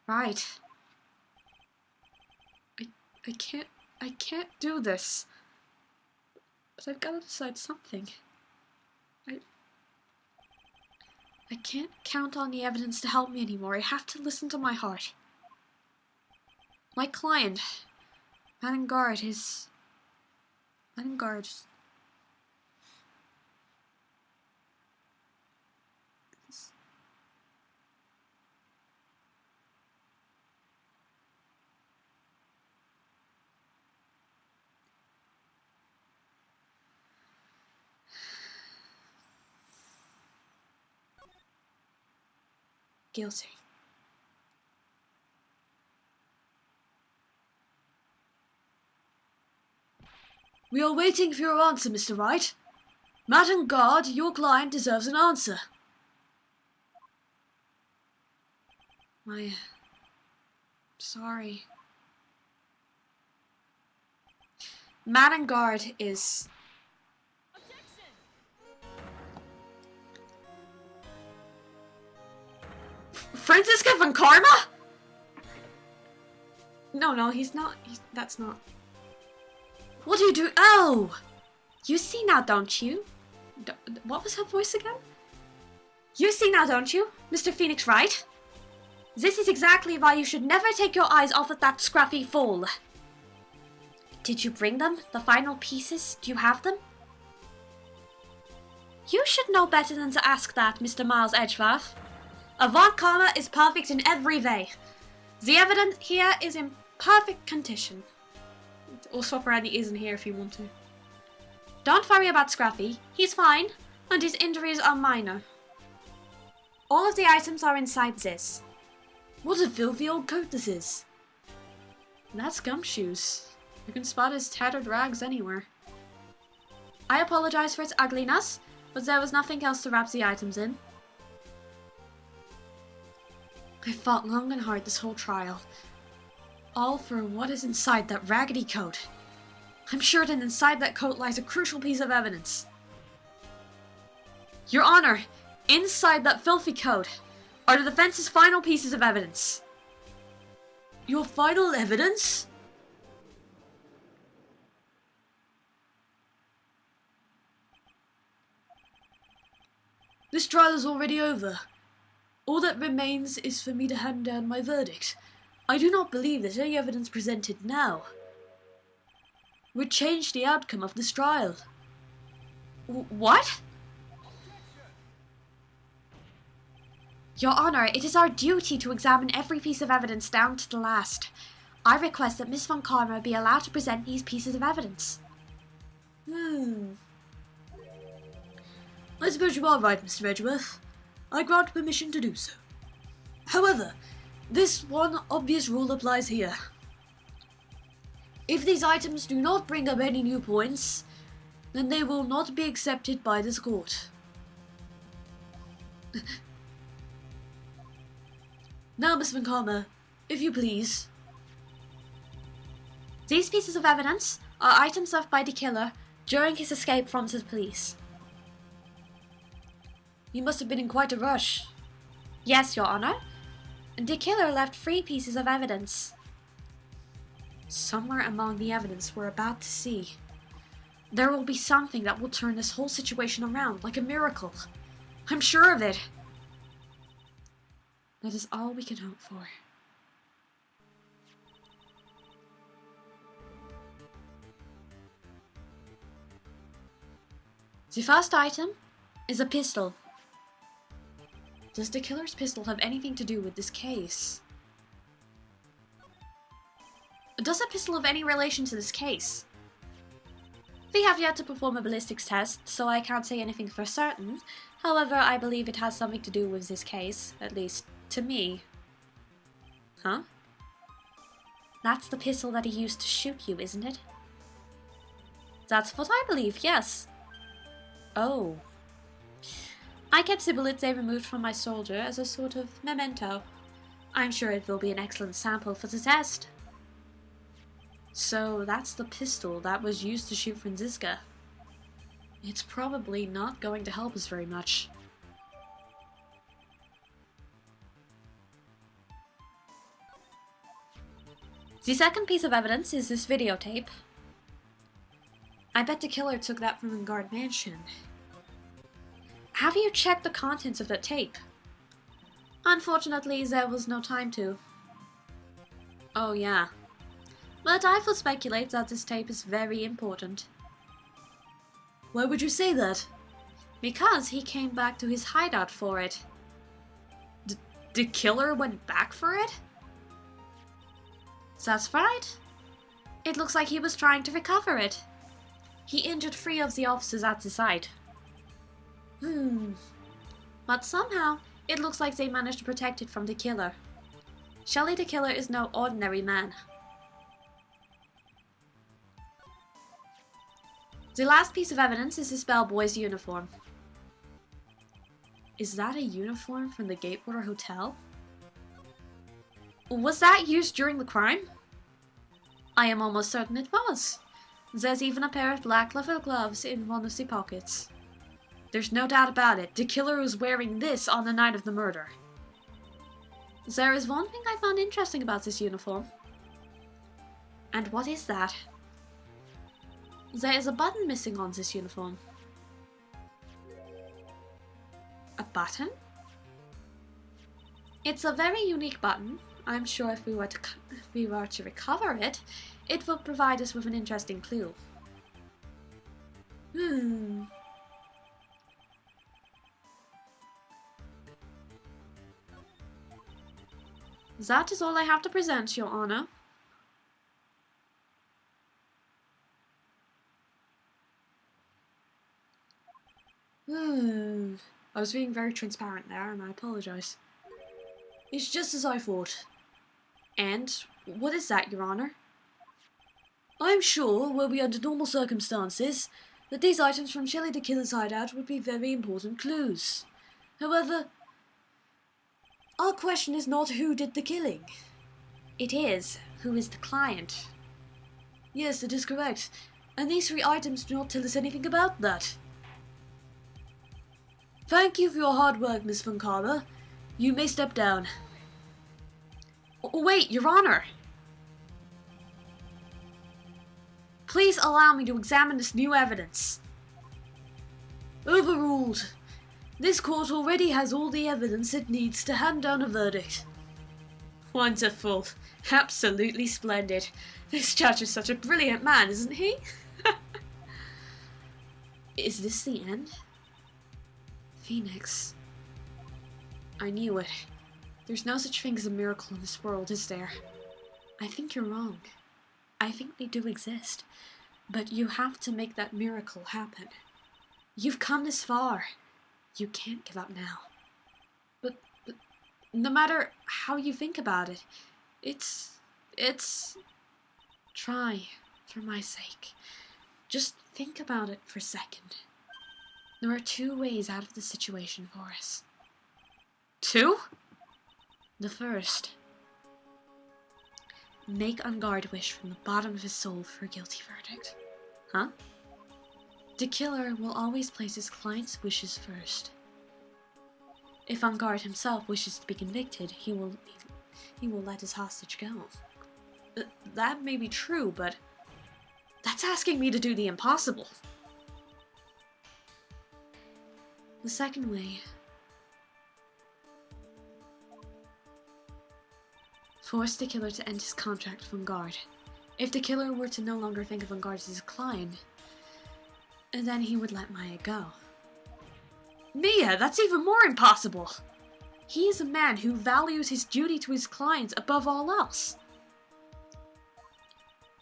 Right. I can't do this. But I've got to decide something. I can't count on the evidence to help me anymore. I have to listen to my heart. My client, Mattengard, is... Mattengard... guilty. We are waiting for your answer, Mr. Wright. Mattengard, your client deserves an answer. Sorry. Mattengard is... Francisco von Karma? No, he's not. That's not. What do you do? Oh! You see now, don't you? What was her voice again? You see now, don't you, Mr. Phoenix Wright? This is exactly why you should never take your eyes off of that scruffy fool. Did you bring them? The final pieces? Do you have them? You should know better than to ask that, Mr. Miles Edgeworth. Avant Karma is perfect in every way. The evidence here is in perfect condition. Or swap around the isn't here if you want to. Don't worry about Scruffy. He's fine, and his injuries are minor. All of the items are inside this. What a filthy old coat this is. That's Gumshoes. You can spot his tattered rags anywhere. I apologize for its ugliness, but there was nothing else to wrap the items in. I fought long and hard this whole trial. All for what is inside that raggedy coat. I'm sure that inside that coat lies a crucial piece of evidence. Your Honor, inside that filthy coat are the defense's final pieces of evidence. Your final evidence? This trial is already over. All that remains is for me to hand down my verdict. I do not believe that any evidence presented now would change the outcome of this trial. What? Your Honor, it is our duty to examine every piece of evidence down to the last. I request that Miss Von Karma be allowed to present these pieces of evidence. I suppose you are right, Mr. Edgeworth. I grant permission to do so. However, this one obvious rule applies here. If these items do not bring up any new points, then they will not be accepted by this court. Now, Miss Von Karma, if you please. These pieces of evidence are items left by the killer during his escape from the police. You must have been in quite a rush. Yes, Your Honor. The killer left 3 pieces of evidence. Somewhere among the evidence we're about to see, there will be something that will turn this whole situation around like a miracle. I'm sure of it. That is all we can hope for. The first item is a pistol. Does the killer's pistol have anything to do with this case? Does a pistol have any relation to this case? We have yet to perform a ballistics test, so I can't say anything for certain. However, I believe it has something to do with this case, at least to me. Huh? That's the pistol that he used to shoot you, isn't it? That's what I believe, yes. Oh. I kept the bullets they removed from my soldier as a sort of memento. I'm sure it will be an excellent sample for the test. So that's the pistol that was used to shoot Franziska. It's probably not going to help us very much. The second piece of evidence is this videotape. I bet the killer took that from Guard Mansion. Have you checked the contents of that tape? Unfortunately, there was no time to. Oh yeah. But I will speculate that this tape is very important. Why would you say that? Because he came back to his hideout for it. The killer went back for it? That's right. It looks like he was trying to recover it. He injured 3 of the officers at the site. But somehow, it looks like they managed to protect it from the killer. Surely the killer is no ordinary man. The last piece of evidence is this bellboy's uniform. Is that a uniform from the Gatewater Hotel? Was that used during the crime? I am almost certain it was. There's even a pair of black leather gloves in one of the pockets. There's no doubt about it, the killer was wearing this on the night of the murder. There is one thing I found interesting about this uniform. And what is that? There is a button missing on this uniform. A button? It's a very unique button. I'm sure if we were to recover it, it will provide us with an interesting clue. That is all I have to present, Your Honor. I was being very transparent there, and I apologize. It's just as I thought. And what is that, Your Honor? I'm sure, were we under normal circumstances, that these items from Shelley the Killer's hideout would be very important clues. However, our question is not who did the killing. It is, who is the client? Yes, it is correct. And these 3 items do not tell us anything about that. Thank you for your hard work, Miss Von Carver. You may step down. Wait, Your Honor! Please allow me to examine this new evidence. Overruled. This court already has all the evidence it needs to hand down a verdict. Wonderful. Absolutely splendid. This judge is such a brilliant man, isn't he? Is this the end? Phoenix. I knew it. There's no such thing as a miracle in this world, is there? I think you're wrong. I think they do exist. But you have to make that miracle happen. You've come this far. You can't give up now. But no matter how you think about it, it's... Try, for my sake. Just think about it for a second. There are 2 ways out of the situation for us. 2? The first. Make On Guard wish from the bottom of his soul for a guilty verdict. Huh? The killer will always place his client's wishes first. If On Guard himself wishes to be convicted, he will let his hostage go. That may be true, but that's asking me to do the impossible. The second way. Force the killer to end his contract with On Guard. If the killer were to no longer think of On Guard as his client, then he would let Maya go. Mia, that's even more impossible! He is a man who values his duty to his clients above all else.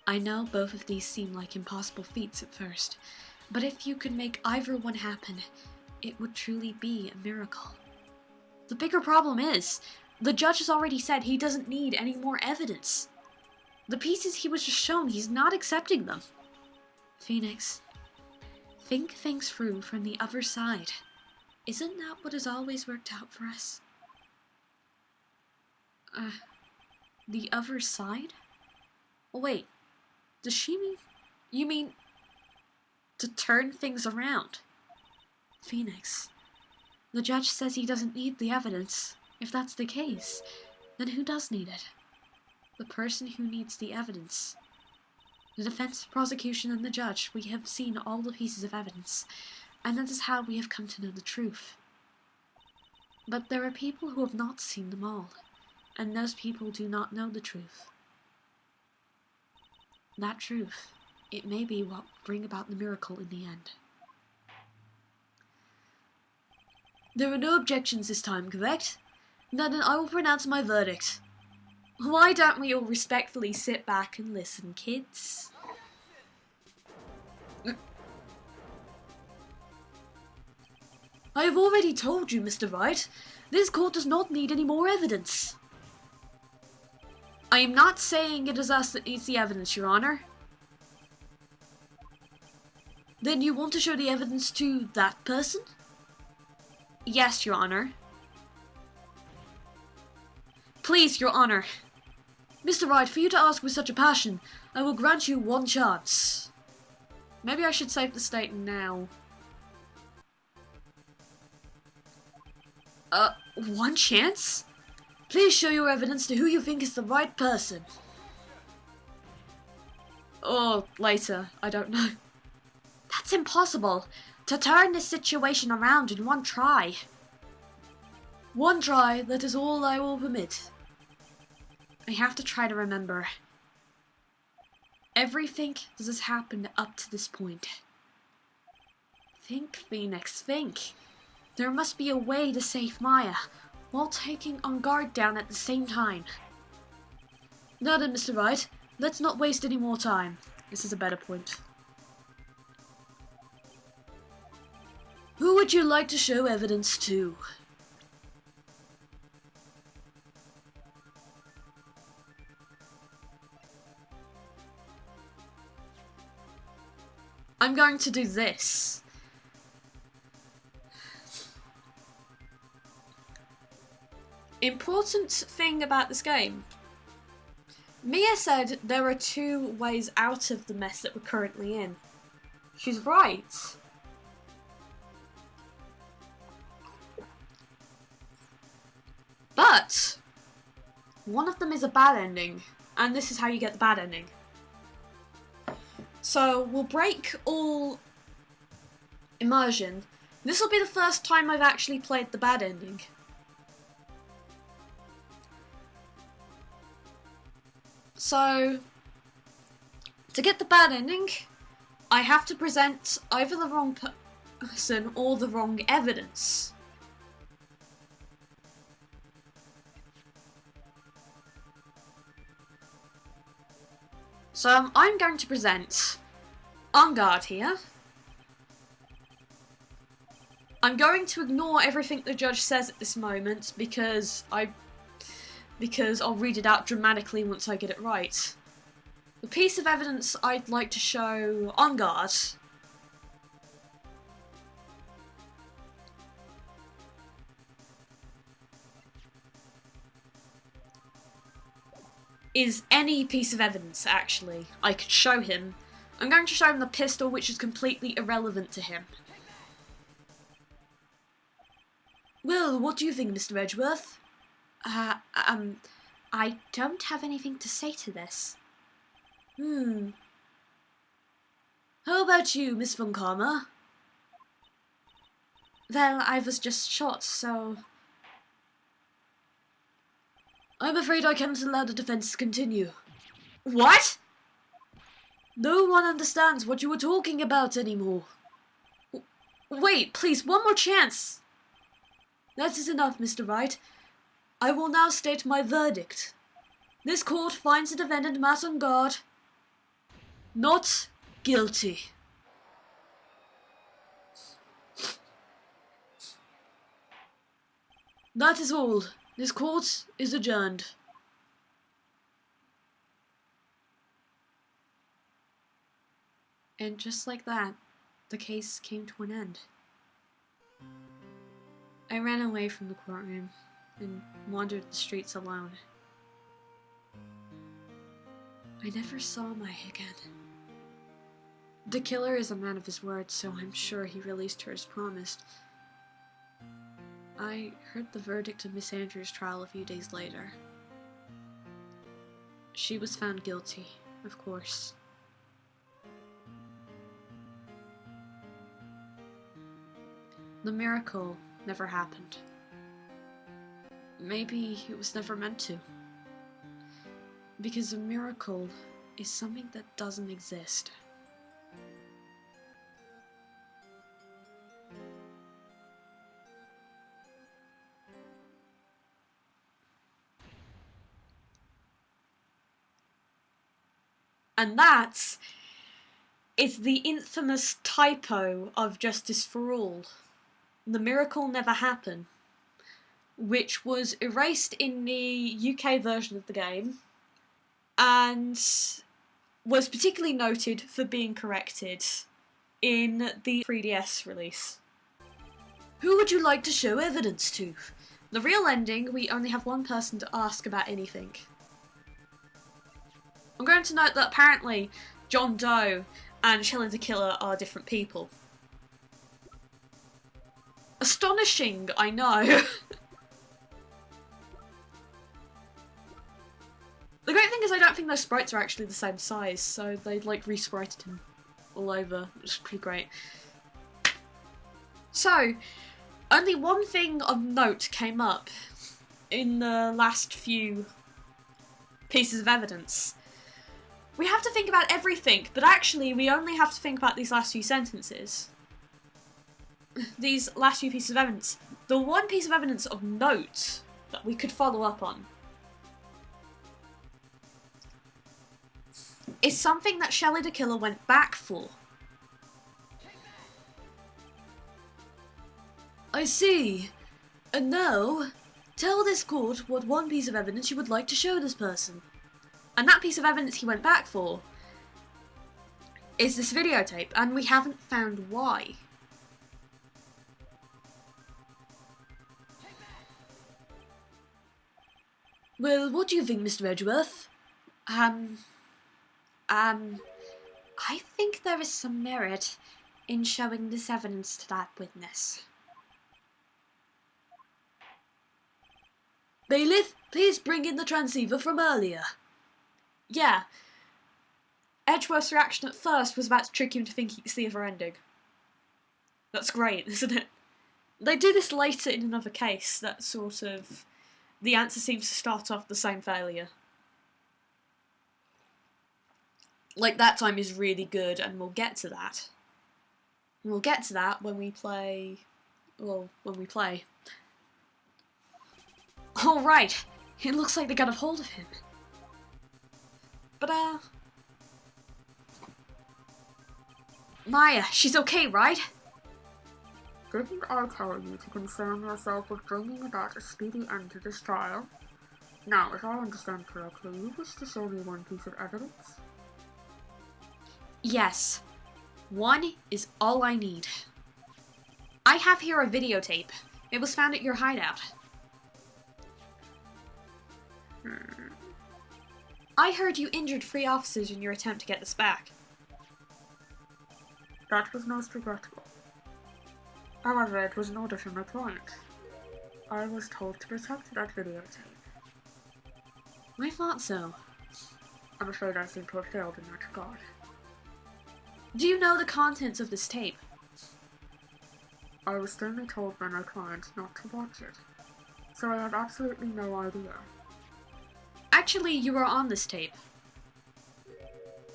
I know both of these seem like impossible feats at first, but if you could make either one happen, it would truly be a miracle. The bigger problem is, the judge has already said he doesn't need any more evidence. The pieces he was just shown, he's not accepting them. Phoenix, think things through from the other side. Isn't that what has always worked out for us? The other side? Oh, wait, does she mean... You mean... to turn things around? Phoenix, the judge says he doesn't need the evidence. If that's the case, then who does need it? The person who needs the evidence. The defense, prosecution, and the judge, we have seen all the pieces of evidence, and that is how we have come to know the truth. But there are people who have not seen them all, and those people do not know the truth. That truth, it may be what will bring about the miracle in the end. There are no objections this time, correct? Then I will pronounce my verdict. Why don't we all respectfully sit back and listen, kids? I have already told you, Mr. Wright, this court does not need any more evidence. I am not saying it is us that needs the evidence, Your Honor. Then you want to show the evidence to that person? Yes, Your Honor. Please, Your Honor. Mr. Wright, for you to ask with such a passion, I will grant you one chance. Maybe I should save the state now. One chance? Please show your evidence to who you think is the right person. Or later, I don't know. That's impossible. To turn this situation around in one try. One try, that is all I will permit. I have to try to remember everything that has happened up to this point. Think, Phoenix, think. There must be a way to save Maya, while taking On Guard down at the same time. Now then, Mr. Wright, let's not waste any more time. This is a better point. Who would you like to show evidence to? I'm going to do this. Important thing about this game. Mia said there are 2 ways out of the mess that we're currently in. She's right. But one of them is a bad ending, and this is how you get the bad ending. So we'll break all immersion. This will be the first time I've actually played the bad ending. So, to get the bad ending, I have to present either the wrong person or the wrong evidence. So I'm going to present On Guard here. I'm going to ignore everything the judge says at this moment because I'll read it out dramatically once I get it right. The piece of evidence I'd like to show On Guard is any piece of evidence, actually. I could show him. I'm going to show him the pistol, which is completely irrelevant to him. Well, what do you think, Mr. Edgeworth? I don't have anything to say to this. How about you, Miss Von Karma? Well, I was just shot, so... I'm afraid I can't allow the defense to continue. What? No one understands what you were talking about anymore. Wait, please, one more chance. That is enough, Mr. Wright. I will now state my verdict. This court finds the defendant Matt On Guard not guilty. That is all. This court is adjourned. And just like that, the case came to an end. I ran away from the courtroom and wandered the streets alone. I never saw Maya again. The killer is a man of his word, so I'm sure he released her as promised. I heard the verdict of Miss Andrews' trial a few days later. She was found guilty, of course. The miracle never happened. Maybe it was never meant to. Because a miracle is something that doesn't exist. And that is the infamous typo of Justice for All. The miracle never happened, which was erased in the UK version of the game and was particularly noted for being corrected in the 3DS release. Who would you like to show evidence to? The real ending, we only have one person to ask about anything. I'm going to note that apparently John Doe and Shelley the Killer are different people. Astonishing, I know. The great thing is I don't think those sprites are actually the same size, so they like re-sprited him all over, which is pretty great. So, Only one thing of note came up in the last few pieces of evidence. We have to think about everything, but actually we only have to think about these last few sentences. These last few pieces of evidence. The one piece of evidence of note that we could follow up on is something that Shelley the Killer went back for. I see. And now, tell this court what one piece of evidence you would like to show this person. And that piece of evidence he went back for is this videotape, and we haven't found why. Well, what do you think, Mr. Edgeworth? I think there is some merit in showing this evidence to that witness. Bailiff, please bring in the transceiver from earlier. Yeah. Edgeworth's reaction at first was about to trick you into thinking it's the other ending. That's great, isn't it? They do this later in another case, that sort of... the answer seems to start off the same failure. Like, that time is really good, and we'll get to that. We'll get to that when we play... well, when we play. Alright, it looks like they got a hold of him. But, Maya, she's okay, right? Didn't I tell you to concern yourself with bringing about a speedy end to this trial? Now, if I understand correctly, you wish to show me one piece of evidence? Yes. One is all I need. I have here a videotape. It was found at your hideout. I heard you injured 3 officers in your attempt to get this back. That was most regrettable. However, it was an order from my client. I was told to protect that videotape. I thought so. I'm afraid I seem to have failed in that regard. Do you know the contents of this tape? I was sternly told by my client not to watch it, so I have absolutely no idea. Actually, you were on this tape.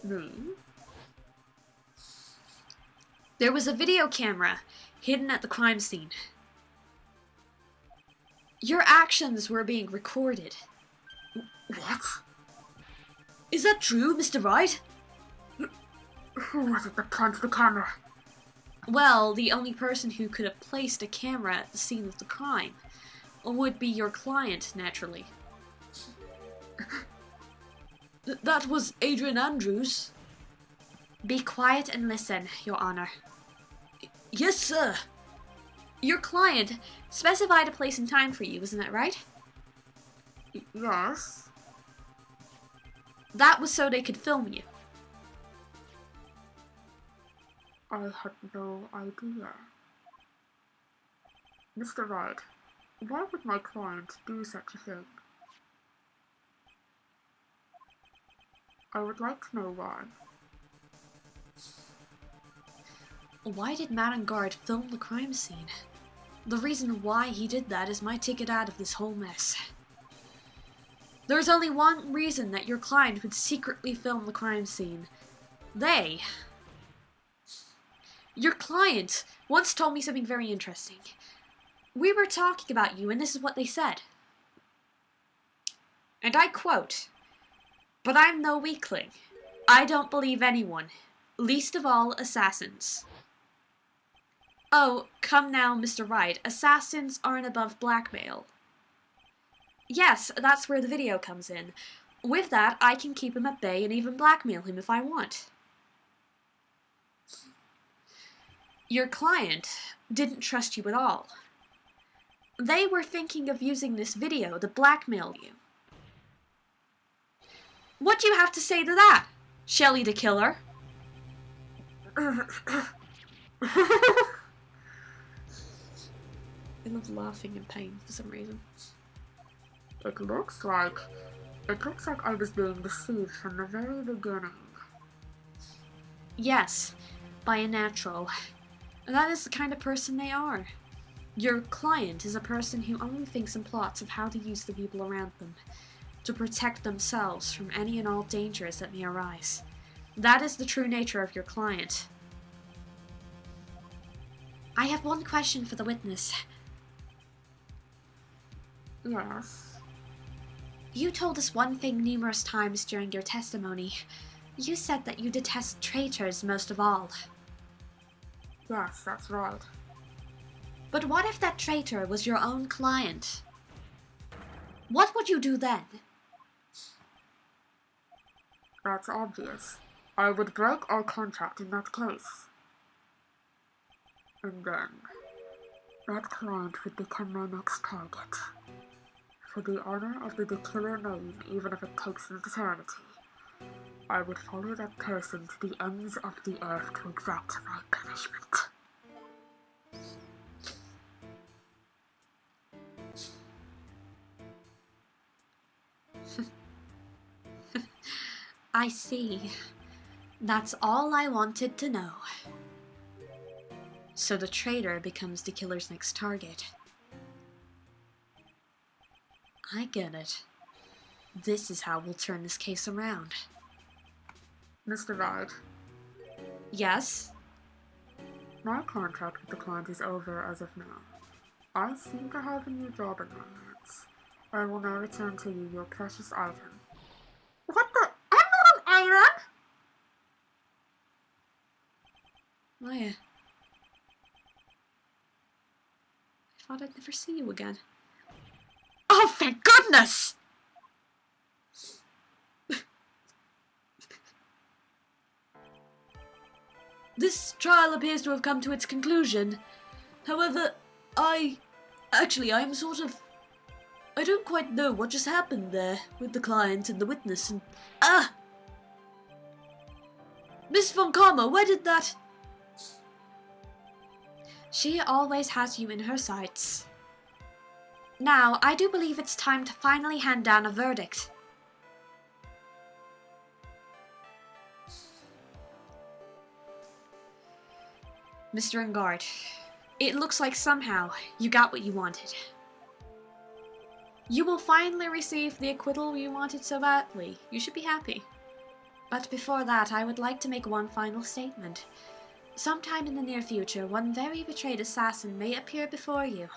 Me? There was a video camera hidden at the crime scene. Your actions were being recorded. What? Is that true, Mr. Wright? Who was it that planted the camera? Well, the only person who could have placed a camera at the scene of the crime would be your client, naturally. That was Adrian Andrews. Be quiet and listen, Your Honor. Yes, sir. Your client specified a place and time for you, isn't that right? Yes. That was so they could film you. I had no idea. Mr. Wright, why would my client do such a thing? I would like to know why. Why did Madame Guard film the crime scene? The reason why he did that is my ticket out of this whole mess. There's only one reason that your client would secretly film the crime scene. Your client once told me something very interesting. We were talking about you, and this is what they said. And I quote, "But I'm no weakling. I don't believe anyone, least of all assassins." Oh, come now, Mr. Wright. Assassins aren't above blackmail. Yes, that's where the video comes in. With that, I can keep him at bay and even blackmail him if I want. Your client didn't trust you at all. They were thinking of using this video to blackmail you. What do you have to say to that, Shelley the Killer? I love laughing in pain for some reason. It looks like I was being deceived from the very beginning. Yes, by a natural. That is the kind of person they are. Your client is a person who only thinks and plots of how to use the people around them to protect themselves from any and all dangers that may arise. That is the true nature of your client. I have one question for the witness. Yes. You told us one thing numerous times during your testimony. You said that you detest traitors most of all. Yes, that's right. But what if that traitor was your own client? What would you do then? That's obvious. I would break our contract in that case. And then, that client would become my next target. For the honor of the killer name, even if it takes an eternity, I would follow that person to the ends of the earth to exact my punishment. I see. That's all I wanted to know. So the traitor becomes the killer's next target. I get it. This is how we'll turn this case around. Mr. Wright, Yes? my contract with the client is over as of now. I seem to have a new job in my hands. I will now return to you your precious item. What the? I'm not an iron! Maya. I thought I'd never see you again. Oh, thank goodness! This trial appears to have come to its conclusion. However, I don't quite know what just happened there with the client and the witness and... Miss Von Karma, where did that... She always has you in her sights. Now, I do believe it's time to finally hand down a verdict. Mr. Engard, it looks like somehow you got what you wanted. You will finally receive the acquittal you wanted so badly. You should be happy. But before that, I would like to make one final statement. Sometime in the near future, one very betrayed assassin may appear before you.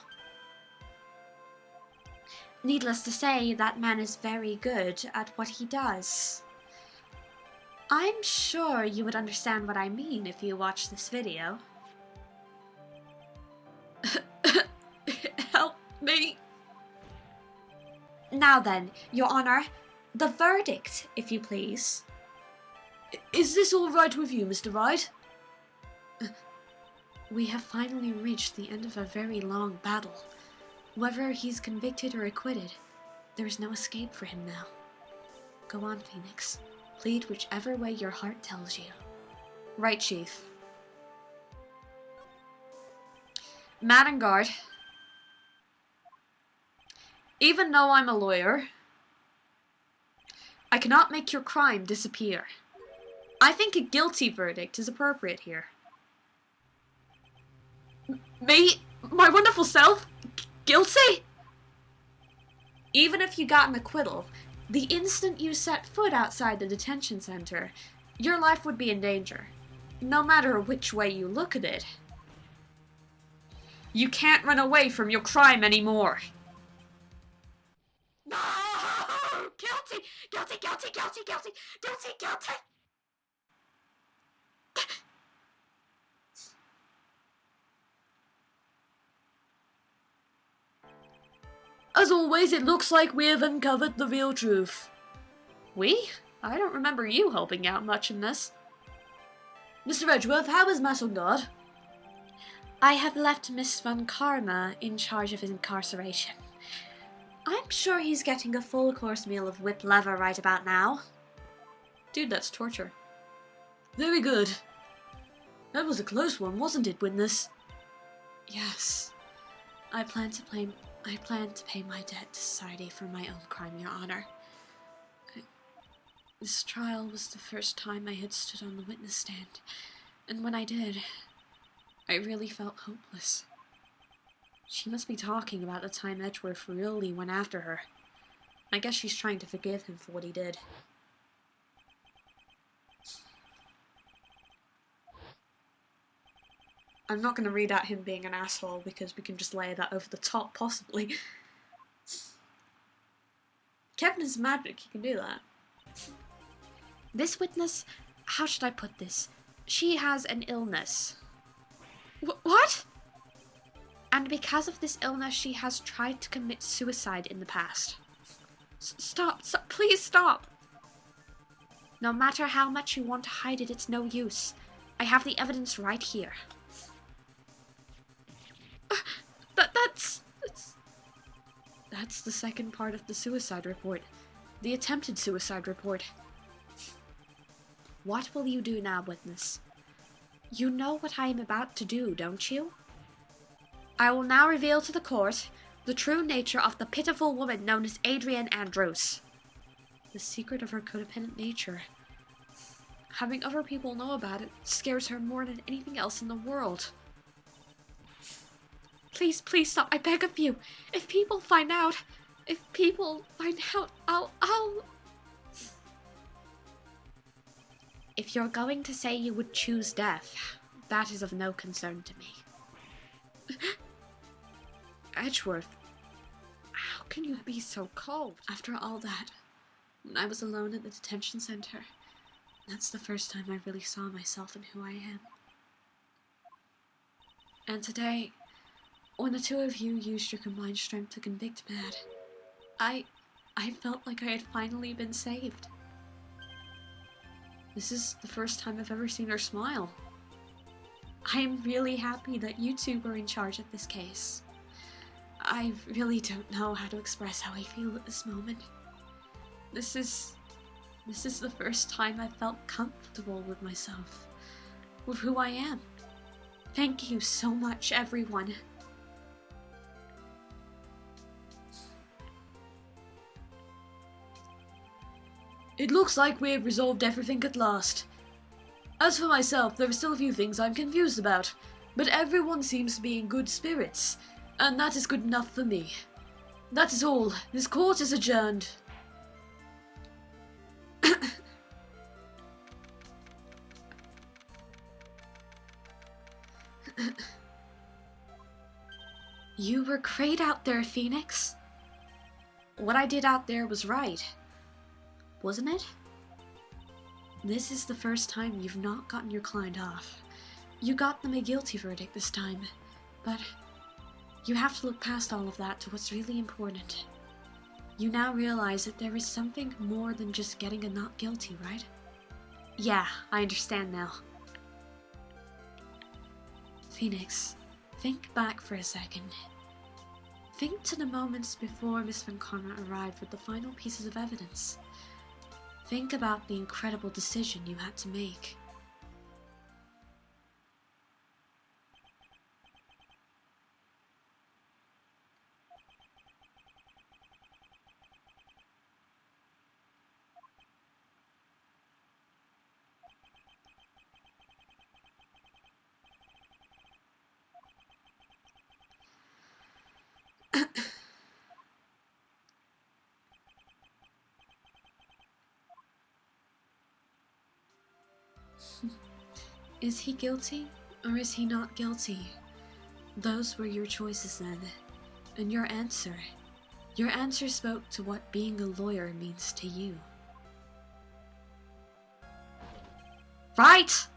Needless to say, that man is very good at what he does. I'm sure you would understand what I mean if you watch this video. Help me. Now then, Your Honor, the verdict, if you please. Is this all right with you, Mr. Wright? We have finally reached the end of a very long battle. Whether he's convicted or acquitted, there is no escape for him now. Go on, Phoenix. Plead whichever way your heart tells you. Right, Chief. Madam Guard. Even though I'm a lawyer, I cannot make your crime disappear. I think a guilty verdict is appropriate here. Me? My wonderful self? Guilty? Even if you got an acquittal, the instant you set foot outside the detention center, your life would be in danger. No matter which way you look at it. You can't run away from your crime anymore. No! Guilty! Guilty, guilty, guilty, guilty, guilty, guilty! As always, it looks like we have uncovered the real truth. We? I don't remember you helping out much in this. Mr. Edgeworth, how is Masselgard? I have left Miss Von Karma in charge of his incarceration. I'm sure he's getting a full course meal of whipped leather right about now. Dude, that's torture. Very good. That was a close one, wasn't it, witness? Yes. I plan to pay my debt to society for my own crime, Your Honor. This trial was the first time I had stood on the witness stand, and when I did, I really felt hopeless. She must be talking about the time Edgeworth really went after her. I guess she's trying to forgive him for what he did. I'm not going to read out him being an asshole because we can just lay that over the top, possibly. Kevin is magic, he can do that. This witness, how should I put this? She has an illness. What? And because of this illness, she has tried to commit suicide in the past. Stop, please stop! No matter how much you want to hide it, it's no use. I have the evidence right here. That's the second part of the suicide report. The attempted suicide report. What will you do now, witness? You know what I am about to do, don't you? I will now reveal to the court the true nature of the pitiful woman known as Adrienne Andrews. The secret of her codependent nature. Having other people know about it scares her more than anything else in the world. Please, please stop, I beg of you. If people find out, I'll... If you're going to say you would choose death, that is of no concern to me. Edgeworth, how can you be so cold? After all that, when I was alone at the detention center, that's the first time I really saw myself and who I am. And today, when the two of you used your combined strength to convict Mad, I felt like I had finally been saved. This is the first time I've ever seen her smile. I am really happy that you two were in charge of this case. I really don't know how to express how I feel at this moment. This is the first time I've felt comfortable with myself, with who I am. Thank you so much, everyone. It looks like we have resolved everything at last. As for myself, there are still a few things I'm confused about, but everyone seems to be in good spirits, and that is good enough for me. That is all. This court is adjourned. You were great out there, Phoenix. What I did out there was right. Wasn't it? This is the first time you've not gotten your client off. You got them a guilty verdict this time, but you have to look past all of that to what's really important. You now realize that there is something more than just getting a not guilty, right? Yeah, I understand now. Phoenix, think back for a second. Think to the moments before Miss Van Karma arrived with the final pieces of evidence. Think about the incredible decision you had to make. Is he guilty, or is he not guilty? Those were your choices then, and your answer spoke to what being a lawyer means to you. Right!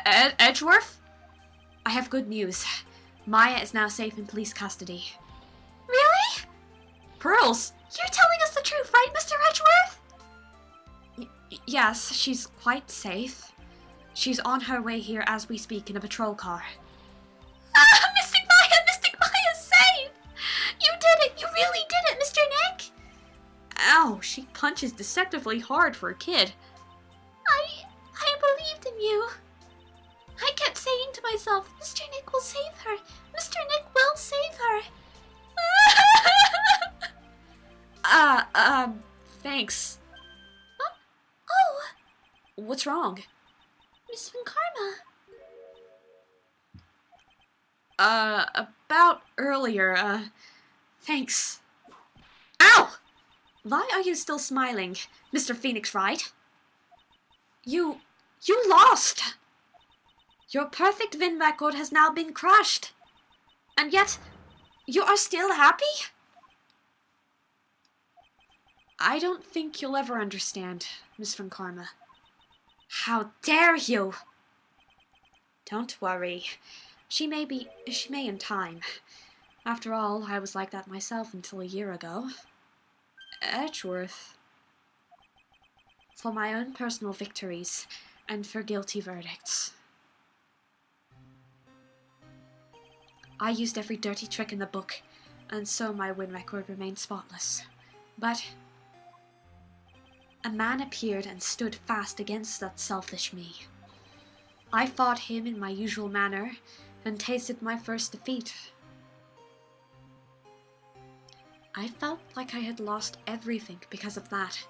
Edgeworth? I have good news. Maya is now safe in police custody. Really? Pearls! You're telling us the truth, right, Mr. Edgeworth? Yes, she's quite safe. She's on her way here as we speak in a patrol car. Ah, Mystic Maya's safe! You did it! You really did it, Mr. Nick! Ow, she punches deceptively hard for a kid. I believed in you. I kept saying to myself, Mr. Nick will save her. Mr. Nick will save her. Thanks. Huh? Oh! What's wrong? Miss Van About earlier, thanks. Ow! Why are you still smiling, Mr. Phoenix Wright? You lost! Your perfect win record has now been crushed. And yet, you are still happy? I don't think you'll ever understand, Miss Von Karma. How dare you! Don't worry. She may in time. After all, I was like that myself until a year ago. Edgeworth. For my own personal victories, and for guilty verdicts. I used every dirty trick in the book, and so my win record remained spotless. But a man appeared and stood fast against that selfish me. I fought him in my usual manner, and tasted my first defeat. I felt like I had lost everything because of that.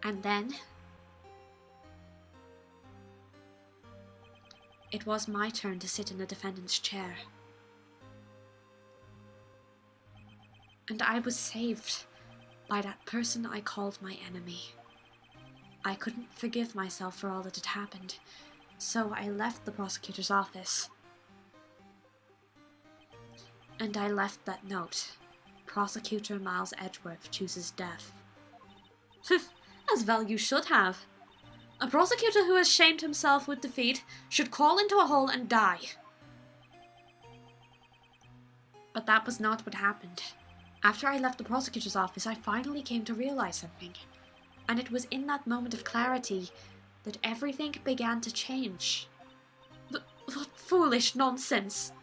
And then it was my turn to sit in the defendant's chair. And I was saved by that person I called my enemy. I couldn't forgive myself for all that had happened, so I left the prosecutor's office. And I left that note. Prosecutor Miles Edgeworth chooses death. As well you should have. A prosecutor who has shamed himself with defeat should crawl into a hole and die. But that was not what happened. After I left the prosecutor's office, I finally came to realize something. And it was in that moment of clarity that everything began to change. What foolish nonsense!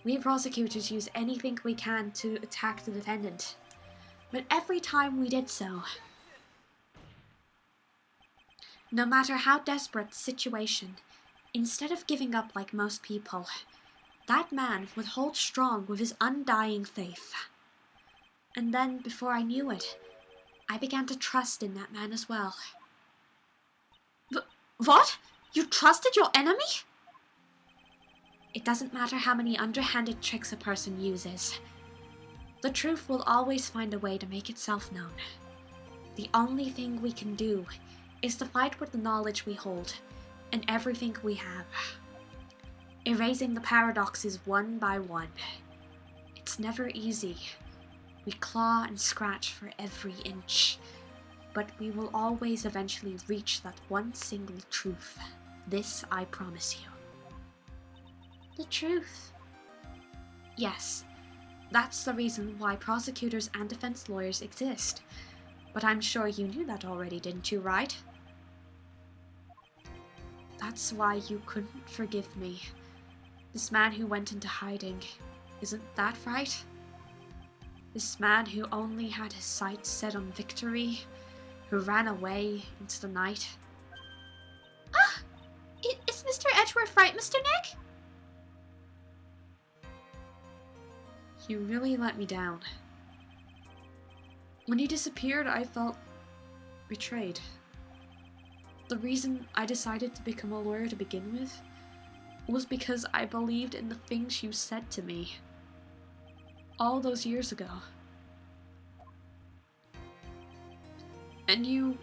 We prosecutors use anything we can to attack the defendant. But every time we did so, no matter how desperate the situation, instead of giving up like most people, that man would hold strong with his undying faith. And then, before I knew it, I began to trust in that man as well. What? You trusted your enemy? It doesn't matter how many underhanded tricks a person uses. The truth will always find a way to make itself known. The only thing we can do is to fight with the knowledge we hold and everything we have. Erasing the paradoxes one by one. It's never easy. We claw and scratch for every inch, but we will always eventually reach that one single truth. This I promise you. The truth. Yes, that's the reason why prosecutors and defense lawyers exist. But I'm sure you knew that already, didn't you, Wright? That's why you couldn't forgive me. This man who went into hiding, isn't that right? This man who only had his sights set on victory, who ran away into the night. Ah! Is Mr. Edgeworth right, Mr. Nick? You really let me down. When you disappeared, I felt betrayed. The reason I decided to become a lawyer to begin with was because I believed in the things you said to me all those years ago. And you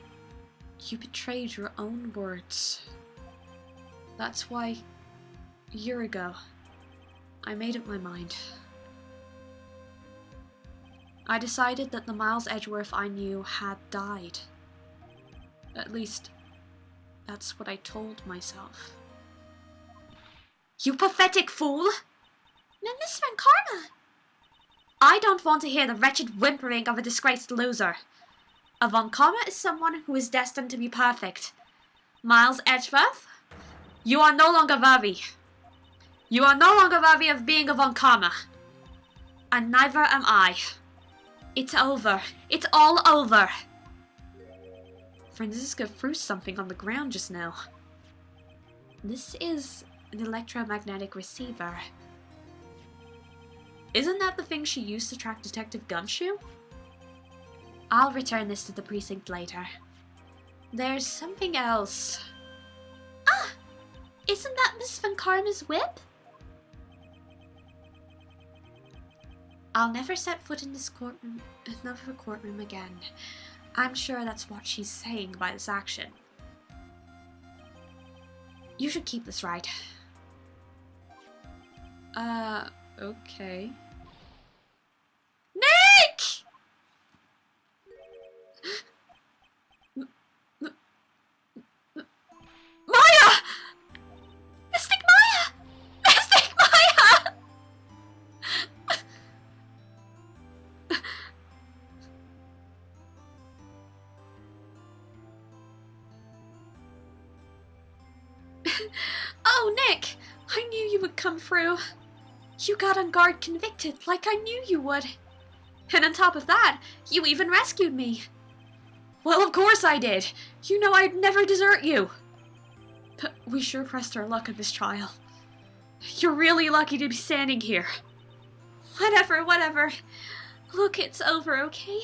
betrayed your own words. That's why, a year ago, I made up my mind. I decided that the Miles Edgeworth I knew had died. At least, that's what I told myself. You pathetic fool! Miss Von Karma! I don't want to hear the wretched whimpering of a disgraced loser. A Von Karma is someone who is destined to be perfect. Miles Edgeworth, you are no longer worthy. You are no longer worthy of being a Von Karma. And neither am I. It's over. It's all over. Franziska threw something on the ground just now. This is an electromagnetic receiver. Isn't that the thing she used to track Detective Gumshoe? I'll return this to the precinct later. There's something else. Ah! Isn't that Miss Von Karma's whip? I'll never set foot in this courtroom again. I'm sure that's what she's saying by this action. You should keep this, right? Okay. Nick! Maya! Mystic Maya! Mystic Maya! Oh, Nick! I knew you would come through. You got on guard convicted like I knew you would. And on top of that, you even rescued me. Well, of course I did. You know I'd never desert you. But we sure pressed our luck at this trial. You're really lucky to be standing here. Whatever. Look, it's over, okay?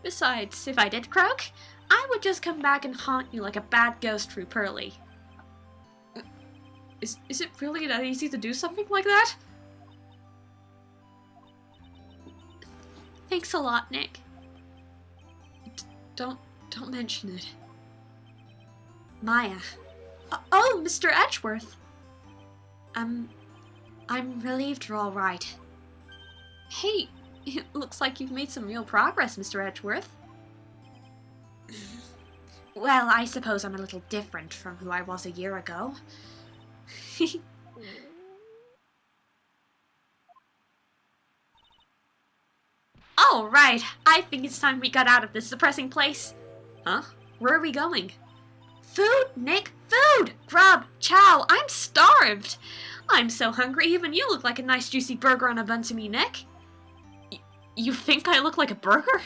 Besides, if I did croak, I would just come back and haunt you like a bad ghost through Pearly. Is it really that easy to do something like that? Thanks a lot, Nick. Don't mention it. Maya. Oh, Mr. Edgeworth. I'm relieved you're all right. Hey, it looks like you've made some real progress, Mr. Edgeworth. Well, I suppose I'm a little different from who I was a year ago. All right, I think it's time we got out of this depressing place. Huh? Where are we going? Food, Nick, food! Grub, chow, I'm starved! I'm so hungry, even you look like a nice juicy burger on a bun to me, Nick. You think I look like a burger?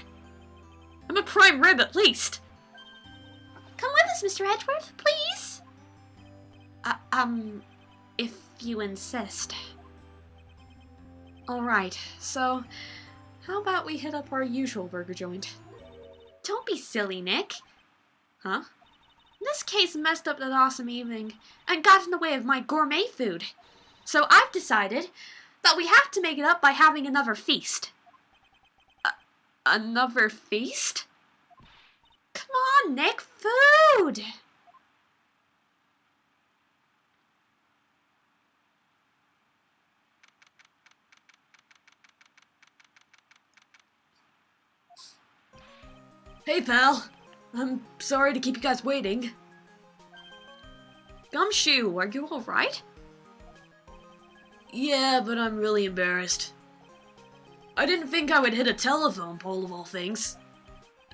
I'm a prime rib at least. Come with us, Mr. Edgeworth, please. If you insist. Alright, so how about we hit up our usual burger joint? Don't be silly, Nick. Huh? This case messed up that awesome evening and got in the way of my gourmet food. So I've decided that we have to make it up by having another feast. Another feast? Come on, Nick, food! Hey, pal. I'm sorry to keep you guys waiting. Gumshoe, are you alright? Yeah, but I'm really embarrassed. I didn't think I would hit a telephone pole of all things.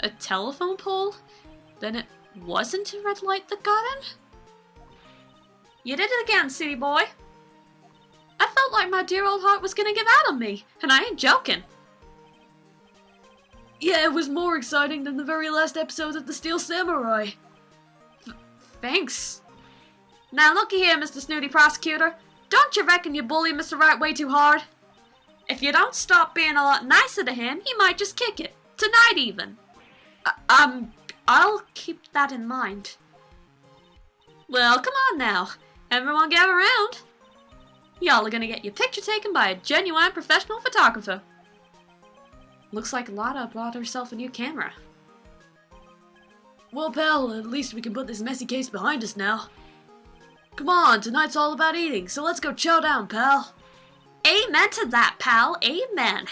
A telephone pole? Then it wasn't a red light that got him? You did it again, city boy. I felt like my dear old heart was gonna give out on me, and I ain't joking. Yeah, it was more exciting than the very last episode of The Steel Samurai. Thanks. Now looky here, Mr. Snooty Prosecutor. Don't you reckon you bully Mr. Wright way too hard? If you don't stop being a lot nicer to him, he might just kick it. Tonight even. I'll keep that in mind. Well, come on now. Everyone gather around. Y'all are gonna get your picture taken by a genuine professional photographer. Looks like Lotta bought herself a new camera. Well, pal, at least we can put this messy case behind us now. Come on, tonight's all about eating, so let's go chow down, pal. Amen to that, pal. Amen.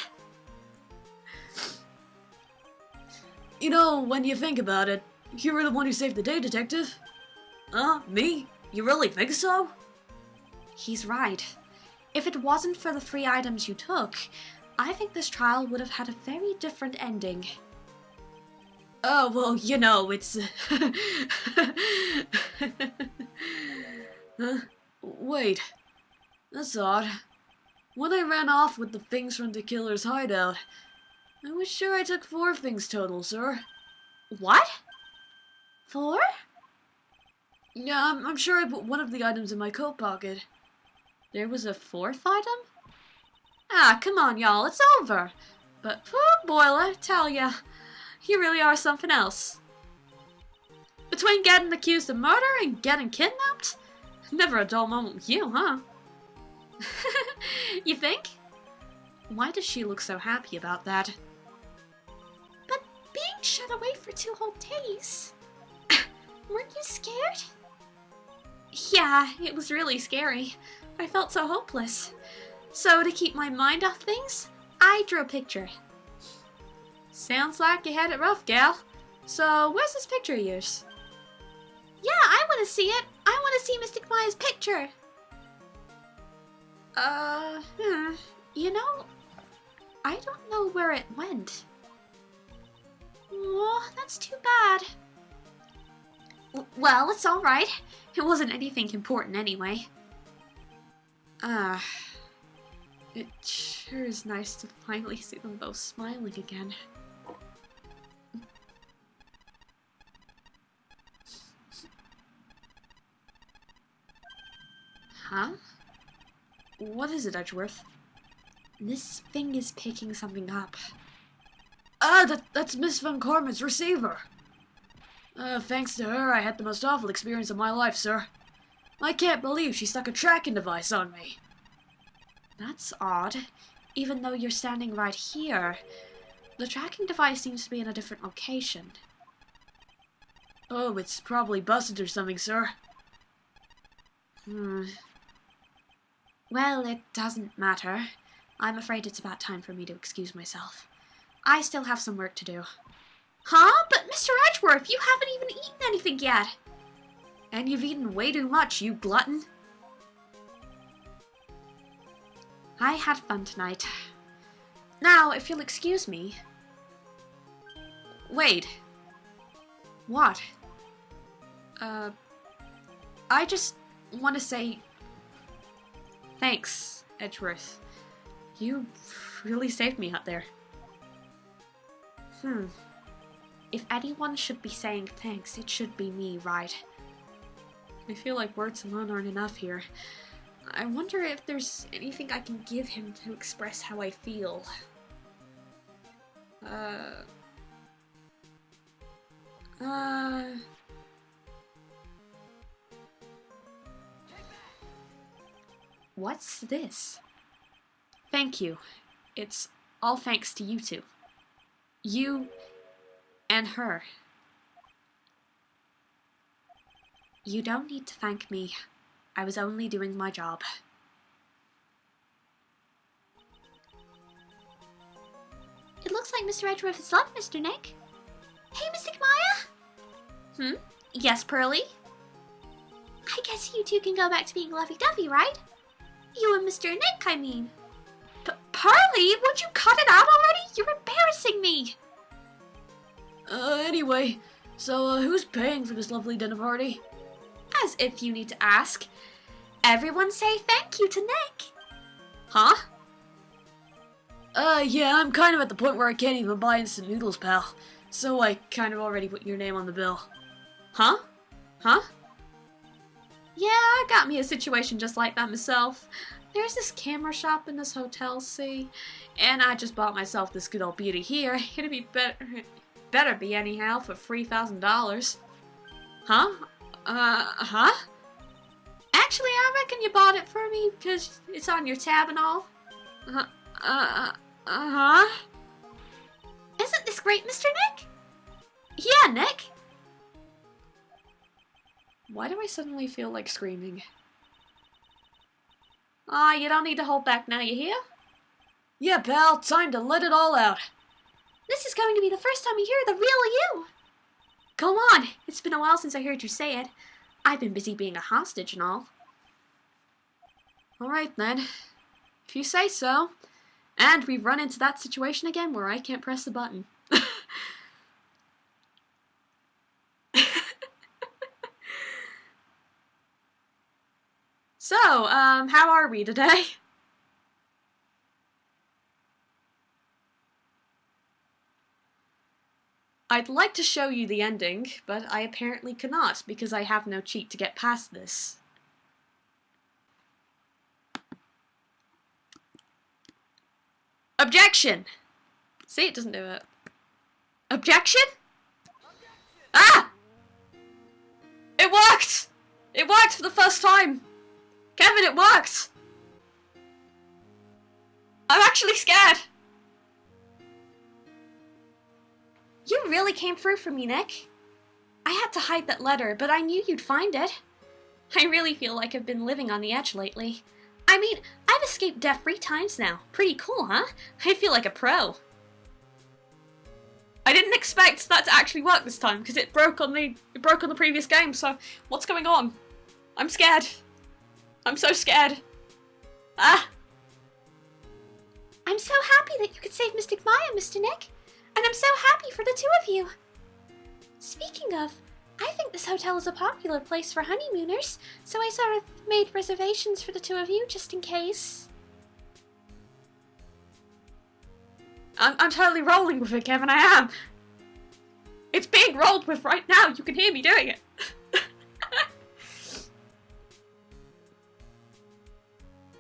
You know, when you think about it, you were the one who saved the day, Detective. Huh? Me? You really think so? He's right. If it wasn't for the 3 items you took, I think this trial would have had a very different ending. Oh, well, you know, it's... Huh? Wait. That's odd. When I ran off with the things from the killer's hideout, I was sure I took 4 things total, sir. What? 4? Yeah, I'm sure I put one of the items in my coat pocket. There was a 4th item? Ah, come on, y'all, it's over. But poor Boiler, tell ya, you really are something else. Between getting accused of murder and getting kidnapped, Never a dull moment with you, huh? You think? Why does she look so happy about that? But being shut away for 2 whole days... Weren't you scared? Yeah, it was really scary. I felt so hopeless. So to keep my mind off things, I drew a picture. Sounds like you had it rough, gal. So where's this picture of yours? Yeah, I want to see it. I want to see Mystic Maya's picture. You know, I don't know where it went. Oh, that's too bad. Well, it's alright. It wasn't anything important anyway. It sure is nice to finally see them both smiling again. Huh? What is it, Edgeworth? This thing is picking something up. That's Miss Van Carmen's receiver. Thanks to her, I had the most awful experience of my life, sir. I can't believe she stuck a tracking device on me. That's odd. Even though you're standing right here, the tracking device seems to be in a different location. Oh, it's probably busted or something, sir. Well, it doesn't matter. I'm afraid it's about time for me to excuse myself. I still have some work to do. Huh? But Mr. Edgeworth, you haven't even eaten anything yet. And you've eaten way too much, you glutton. I had fun tonight. Now, if you'll excuse me... Wait. What? I just want to say... Thanks, Edgeworth. You really saved me out there. If anyone should be saying thanks, it should be me, Wright. I feel like words alone aren't enough here. I wonder if there's anything I can give him to express how I feel. What's this? Thank you. It's all thanks to you two. You and her. You don't need to thank me. I was only doing my job. It looks like Mr. Edgeworth has left, Mr. Nick. Hey, Mystic Maya? Yes, Pearly? I guess you two can go back to being lovey-dovey, right? You and Mr. Nick, I mean. Pearly, would you cut it out already? You're embarrassing me! Anyway, so who's paying for this lovely dinner party? As if you need to ask. Everyone say thank you to Nick. Huh? Yeah, I'm kind of at the point where I can't even buy instant noodles, pal. So I kind of already put your name on the bill. Huh? Huh? Yeah, I got me a situation just like that myself. There's this camera shop in this hotel, see? And I just bought myself this good old beauty here. It'd be better be anyhow for $3,000. Huh? Huh? Actually, I reckon you bought it for me because it's on your tab and all. Isn't this great, Mr. Nick? Yeah, Nick. Why do I suddenly feel like screaming? Aw, you don't need to hold back now, you hear? Yeah, pal, time to let it all out. This is going to be the first time you hear the real you. Go on, it's been a while since I heard you say it. I've been busy being a hostage and all. Alright then, if you say so. And we've run into that situation again where I can't press the button. So, how are we today? I'd like to show you the ending, but I apparently cannot because I have no cheat to get past this. Objection! See, it doesn't do it. Objection? Ah! It worked! It worked for the first time! Kevin, it worked! I'm actually scared! You really came through for me, Nick. I had to hide that letter, but I knew you'd find it. I really feel like I've been living on the edge lately. I mean, I've escaped death 3 times now. Pretty cool, huh? I feel like a pro. I didn't expect that to actually work this time, because it broke on the previous game, so what's going on? I'm scared. I'm so scared. Ah! I'm so happy that you could save Mystic Maya, Mr. Nick. And I'm so happy for the 2 of you. Speaking of, I think this hotel is a popular place for honeymooners, so I sort of made reservations for the 2 of you just in case. I'm totally rolling with it, Kevin, I am. It's being rolled with right now, you can hear me doing it.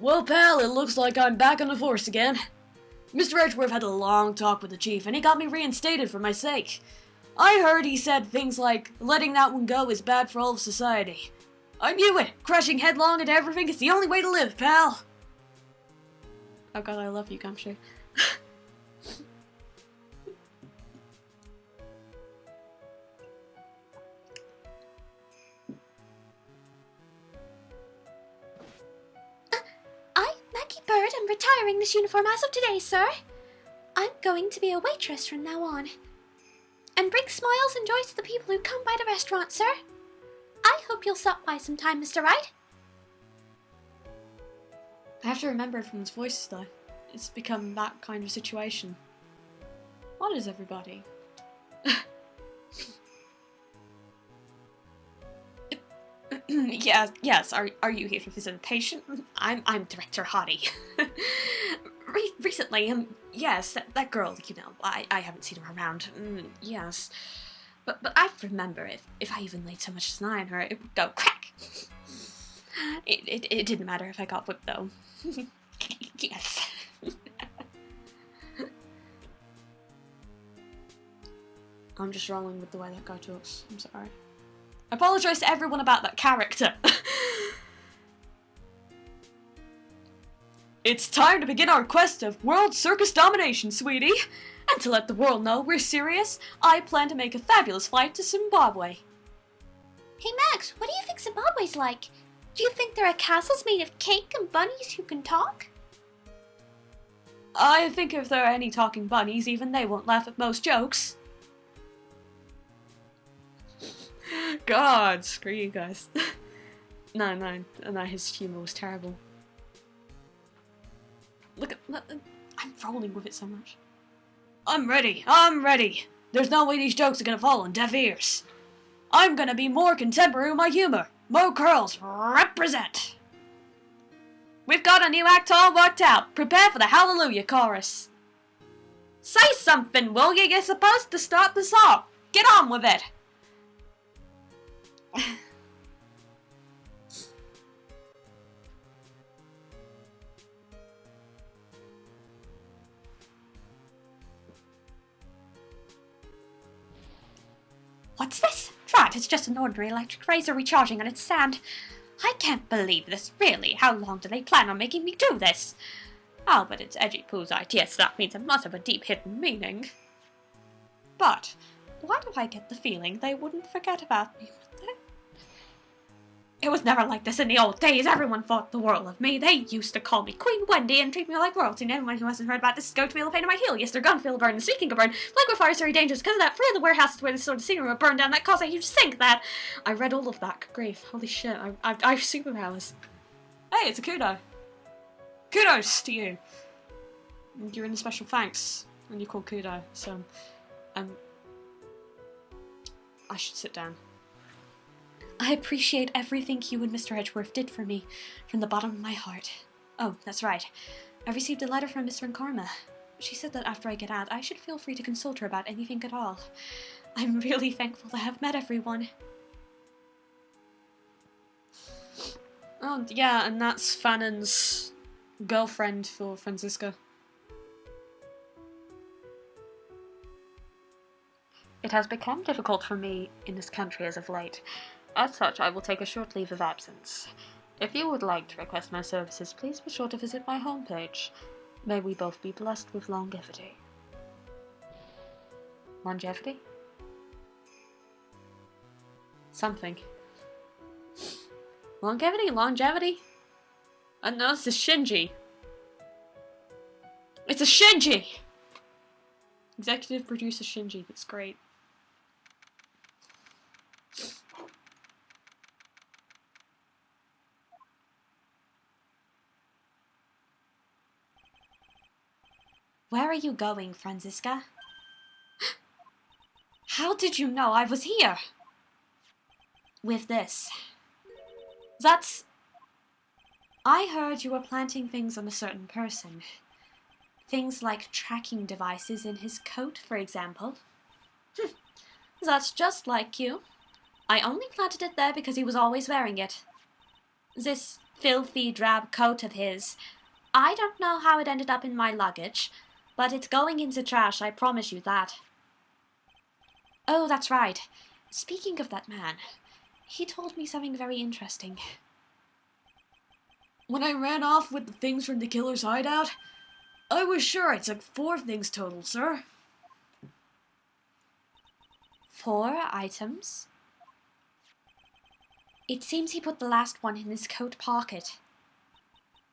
Well, pal, it looks like I'm back on the force again. Mr. Edgeworth had a long talk with the chief, and he got me reinstated for my sake. I heard he said things like, letting that one go is bad for all of society. I knew it! Crashing headlong into everything is the only way to live, pal! Oh god, I love you, Gumshoe. Bird, I'm retiring this uniform as of today, sir. I'm going to be a waitress from now on. And bring smiles and joy to the people who come by the restaurant, sir. I hope you'll stop by sometime, Mr. Wright. I have to remember from his voices, though. It's become that kind of situation. What is everybody? Yes, are you here to visit a patient? I'm Director Hottie. Recently, yes, that girl, you know, I haven't seen her around, yes. But I remember if I even laid so much as an eye on her, it would go crack! It didn't matter if I got whipped, though. Yes. I'm just rolling with the way that guy talks, I'm sorry. I apologise to everyone about that character. It's time to begin our quest of world circus domination, sweetie. And to let the world know we're serious, I plan to make a fabulous flight to Zimbabwe. Hey Max, what do you think Zimbabwe's like? Do you think there are castles made of cake and bunnies who can talk? I think if there are any talking bunnies, even they won't laugh at most jokes. God, screw you guys. No, his humor was terrible. Look, I'm rolling with it so much. I'm ready. There's no way these jokes are gonna fall on deaf ears. I'm gonna be more contemporary with my humor. Mo Curls, represent! We've got a new act all worked out. Prepare for the Hallelujah chorus. Say something, will you? You're supposed to start the song. Get on with it. What's this? Drat, it's just an ordinary electric razor recharging on its stand. I can't believe this, really. How long do they plan on making me do this? Oh, but it's Edgy Pooh's idea, so that means it must have a deep hidden meaning. But why do I get the feeling they wouldn't forget about me, would they? It was never like this in the old days. Everyone thought the world of me. They used to call me Queen Wendy and treat me like royalty. And anyone who hasn't heard about this is going to feel the pain in my heel. Yes, their gun feel burn, and speaking of burn, liquid fire is very dangerous because of that. 3 of the warehouses where this sort of scenery were burned down. That caused a huge sink. That I read all of that. Good grief. Holy shit. I have superpowers. Hey, it's a kudo. Kudos to you. You're in a special thanks when you're called kudo. So, I should sit down. I appreciate everything you and Mr. Edgeworth did for me, from the bottom of my heart. Oh, that's right. I received a letter from Miss Karma. She said that after I get out, I should feel free to consult her about anything at all. I'm really thankful to have met everyone. Oh, yeah, and that's Fannon's girlfriend for Francisca. It has become difficult for me in this country as of late. As such, I will take a short leave of absence. If you would like to request my services, please be sure to visit my homepage. May we both be blessed with longevity. Longevity? Something. Longevity? No, it's a Shinji. It's a Shinji! Executive producer Shinji, that's great. Where are you going, Franziska? How did you know I was here? With this. I heard you were planting things on a certain person. Things like tracking devices in his coat, for example. That's just like you. I only planted it there because he was always wearing it. This filthy, drab coat of his. I don't know how it ended up in my luggage, but it's going into trash, I promise you that. Oh, that's right. Speaking of that man, he told me something very interesting. When I ran off with the things from the killer's hideout, I was sure I took 4 things total, sir. 4 items? It seems he put the last one in his coat pocket.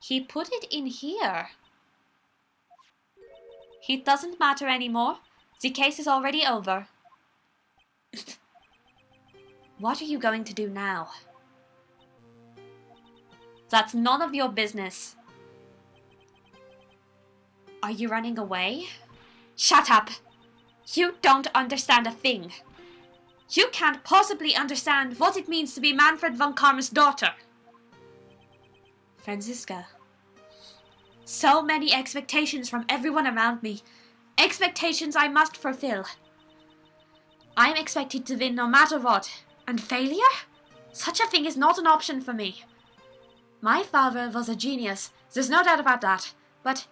He put it in here. It doesn't matter anymore. The case is already over. What are you going to do now? That's none of your business. Are you running away? Shut up! You don't understand a thing. You can't possibly understand what it means to be Manfred von Karma's daughter. Franziska. So many expectations from everyone around me. Expectations I must fulfill. I am expected to win no matter what. And failure? Such a thing is not an option for me. My father was a genius, there's no doubt about that. But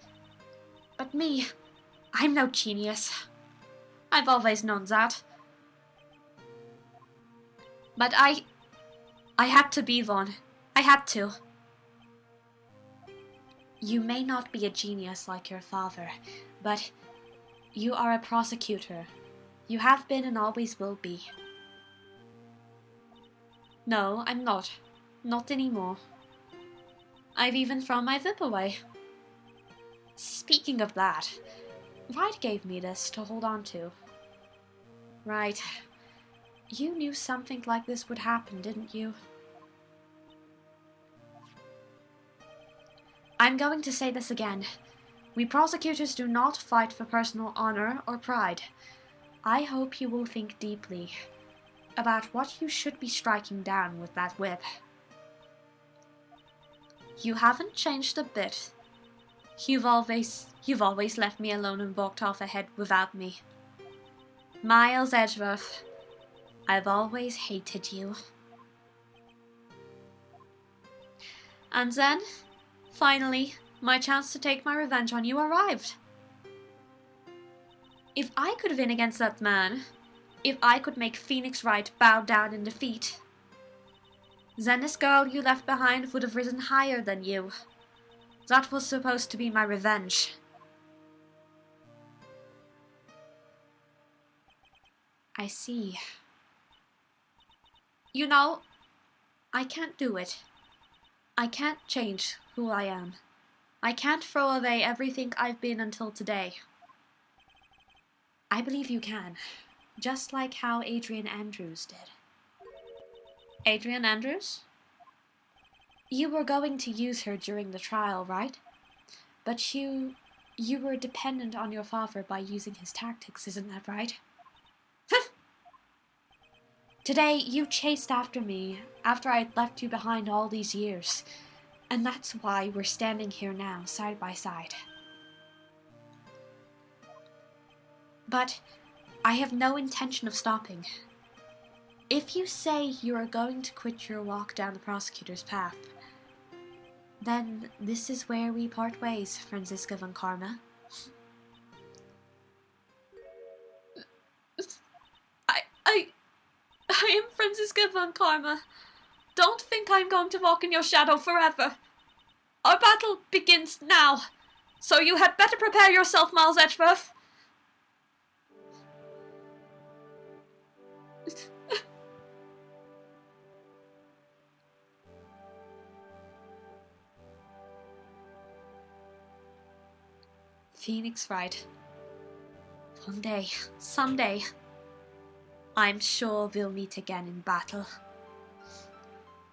me, I'm no genius. I've always known that. But I had to be one. I had to. You may not be a genius like your father, but you are a prosecutor. You have been and always will be. No, I'm not. Not anymore. I've even thrown my whip away. Speaking of that, Wright gave me this to hold on to. Right. You knew something like this would happen, didn't you? I'm going to say this again. We prosecutors do not fight for personal honor or pride. I hope you will think deeply about what you should be striking down with that whip. You haven't changed a bit. You've always left me alone and walked off ahead without me. Miles Edgeworth, I've always hated you. And then, finally, my chance to take my revenge on you arrived. If I could win against that man, if I could make Phoenix Wright bow down in defeat, then this girl you left behind would have risen higher than you. That was supposed to be my revenge. I see. You know, I can't do it. I can't change who I am. I can't throw away everything I've been until today. I believe you can, just like how Adrian Andrews did. Adrian Andrews? You were going to use her during the trial, right? But you were dependent on your father by using his tactics, isn't that right? Today, you chased after me after I'd left you behind all these years. And that's why we're standing here now, side by side. But I have no intention of stopping. If you say you are going to quit your walk down the prosecutor's path, then this is where we part ways, Franziska von Karma. I am Princess Given Karma. Don't think I'm going to walk in your shadow forever. Our battle begins now, so you had better prepare yourself, Miles Edgeworth. Phoenix Wright. One day, someday, I'm sure we'll meet again in battle.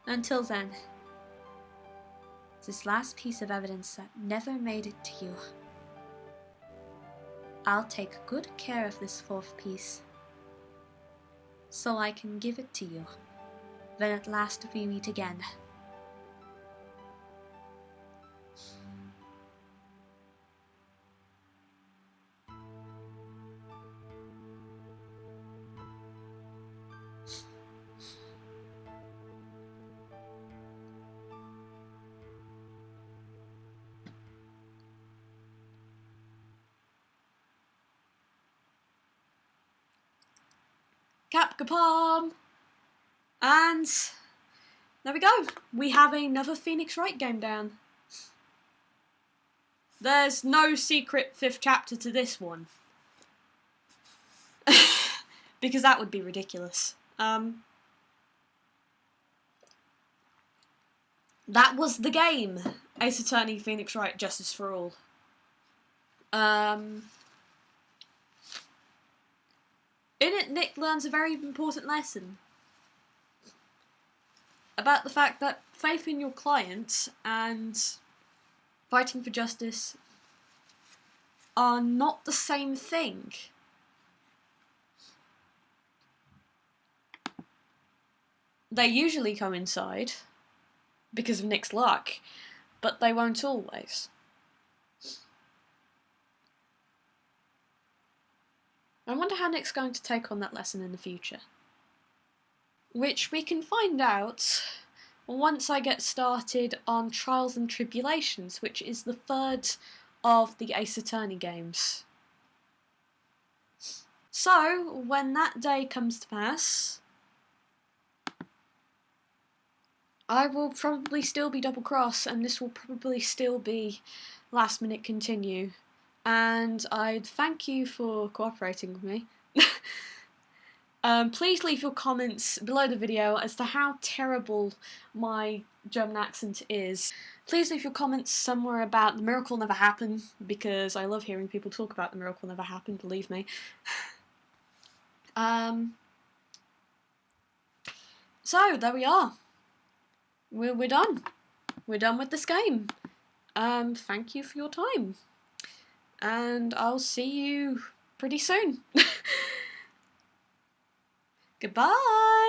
Until then, this last piece of evidence that never made it to you, I'll take good care of this fourth piece, so I can give it to you when at last we meet again. Capcom! And there we go. We have another Phoenix Wright game down. There's no secret 5th chapter to this one. Because that would be ridiculous. That was the game. Ace Attorney, Phoenix Wright, Justice for All. In it, Nick learns a very important lesson about the fact that faith in your client and fighting for justice are not the same thing. They usually coincide because of Nick's luck, but they won't always. I wonder how Nick's going to take on that lesson in the future. Which we can find out once I get started on Trials and Tribulations, which is the 3rd of the Ace Attorney games. So, when that day comes to pass, I will probably still be double cross, and this will probably still be last minute continue. And I'd thank you for cooperating with me. Please leave your comments below the video as to how terrible my German accent is. Please leave your comments somewhere about The Miracle Never Happened, because I love hearing people talk about The Miracle Never Happened, believe me. So, there we are. We're done. We're done with this game. Thank you for your time. And I'll see you pretty soon. Goodbye!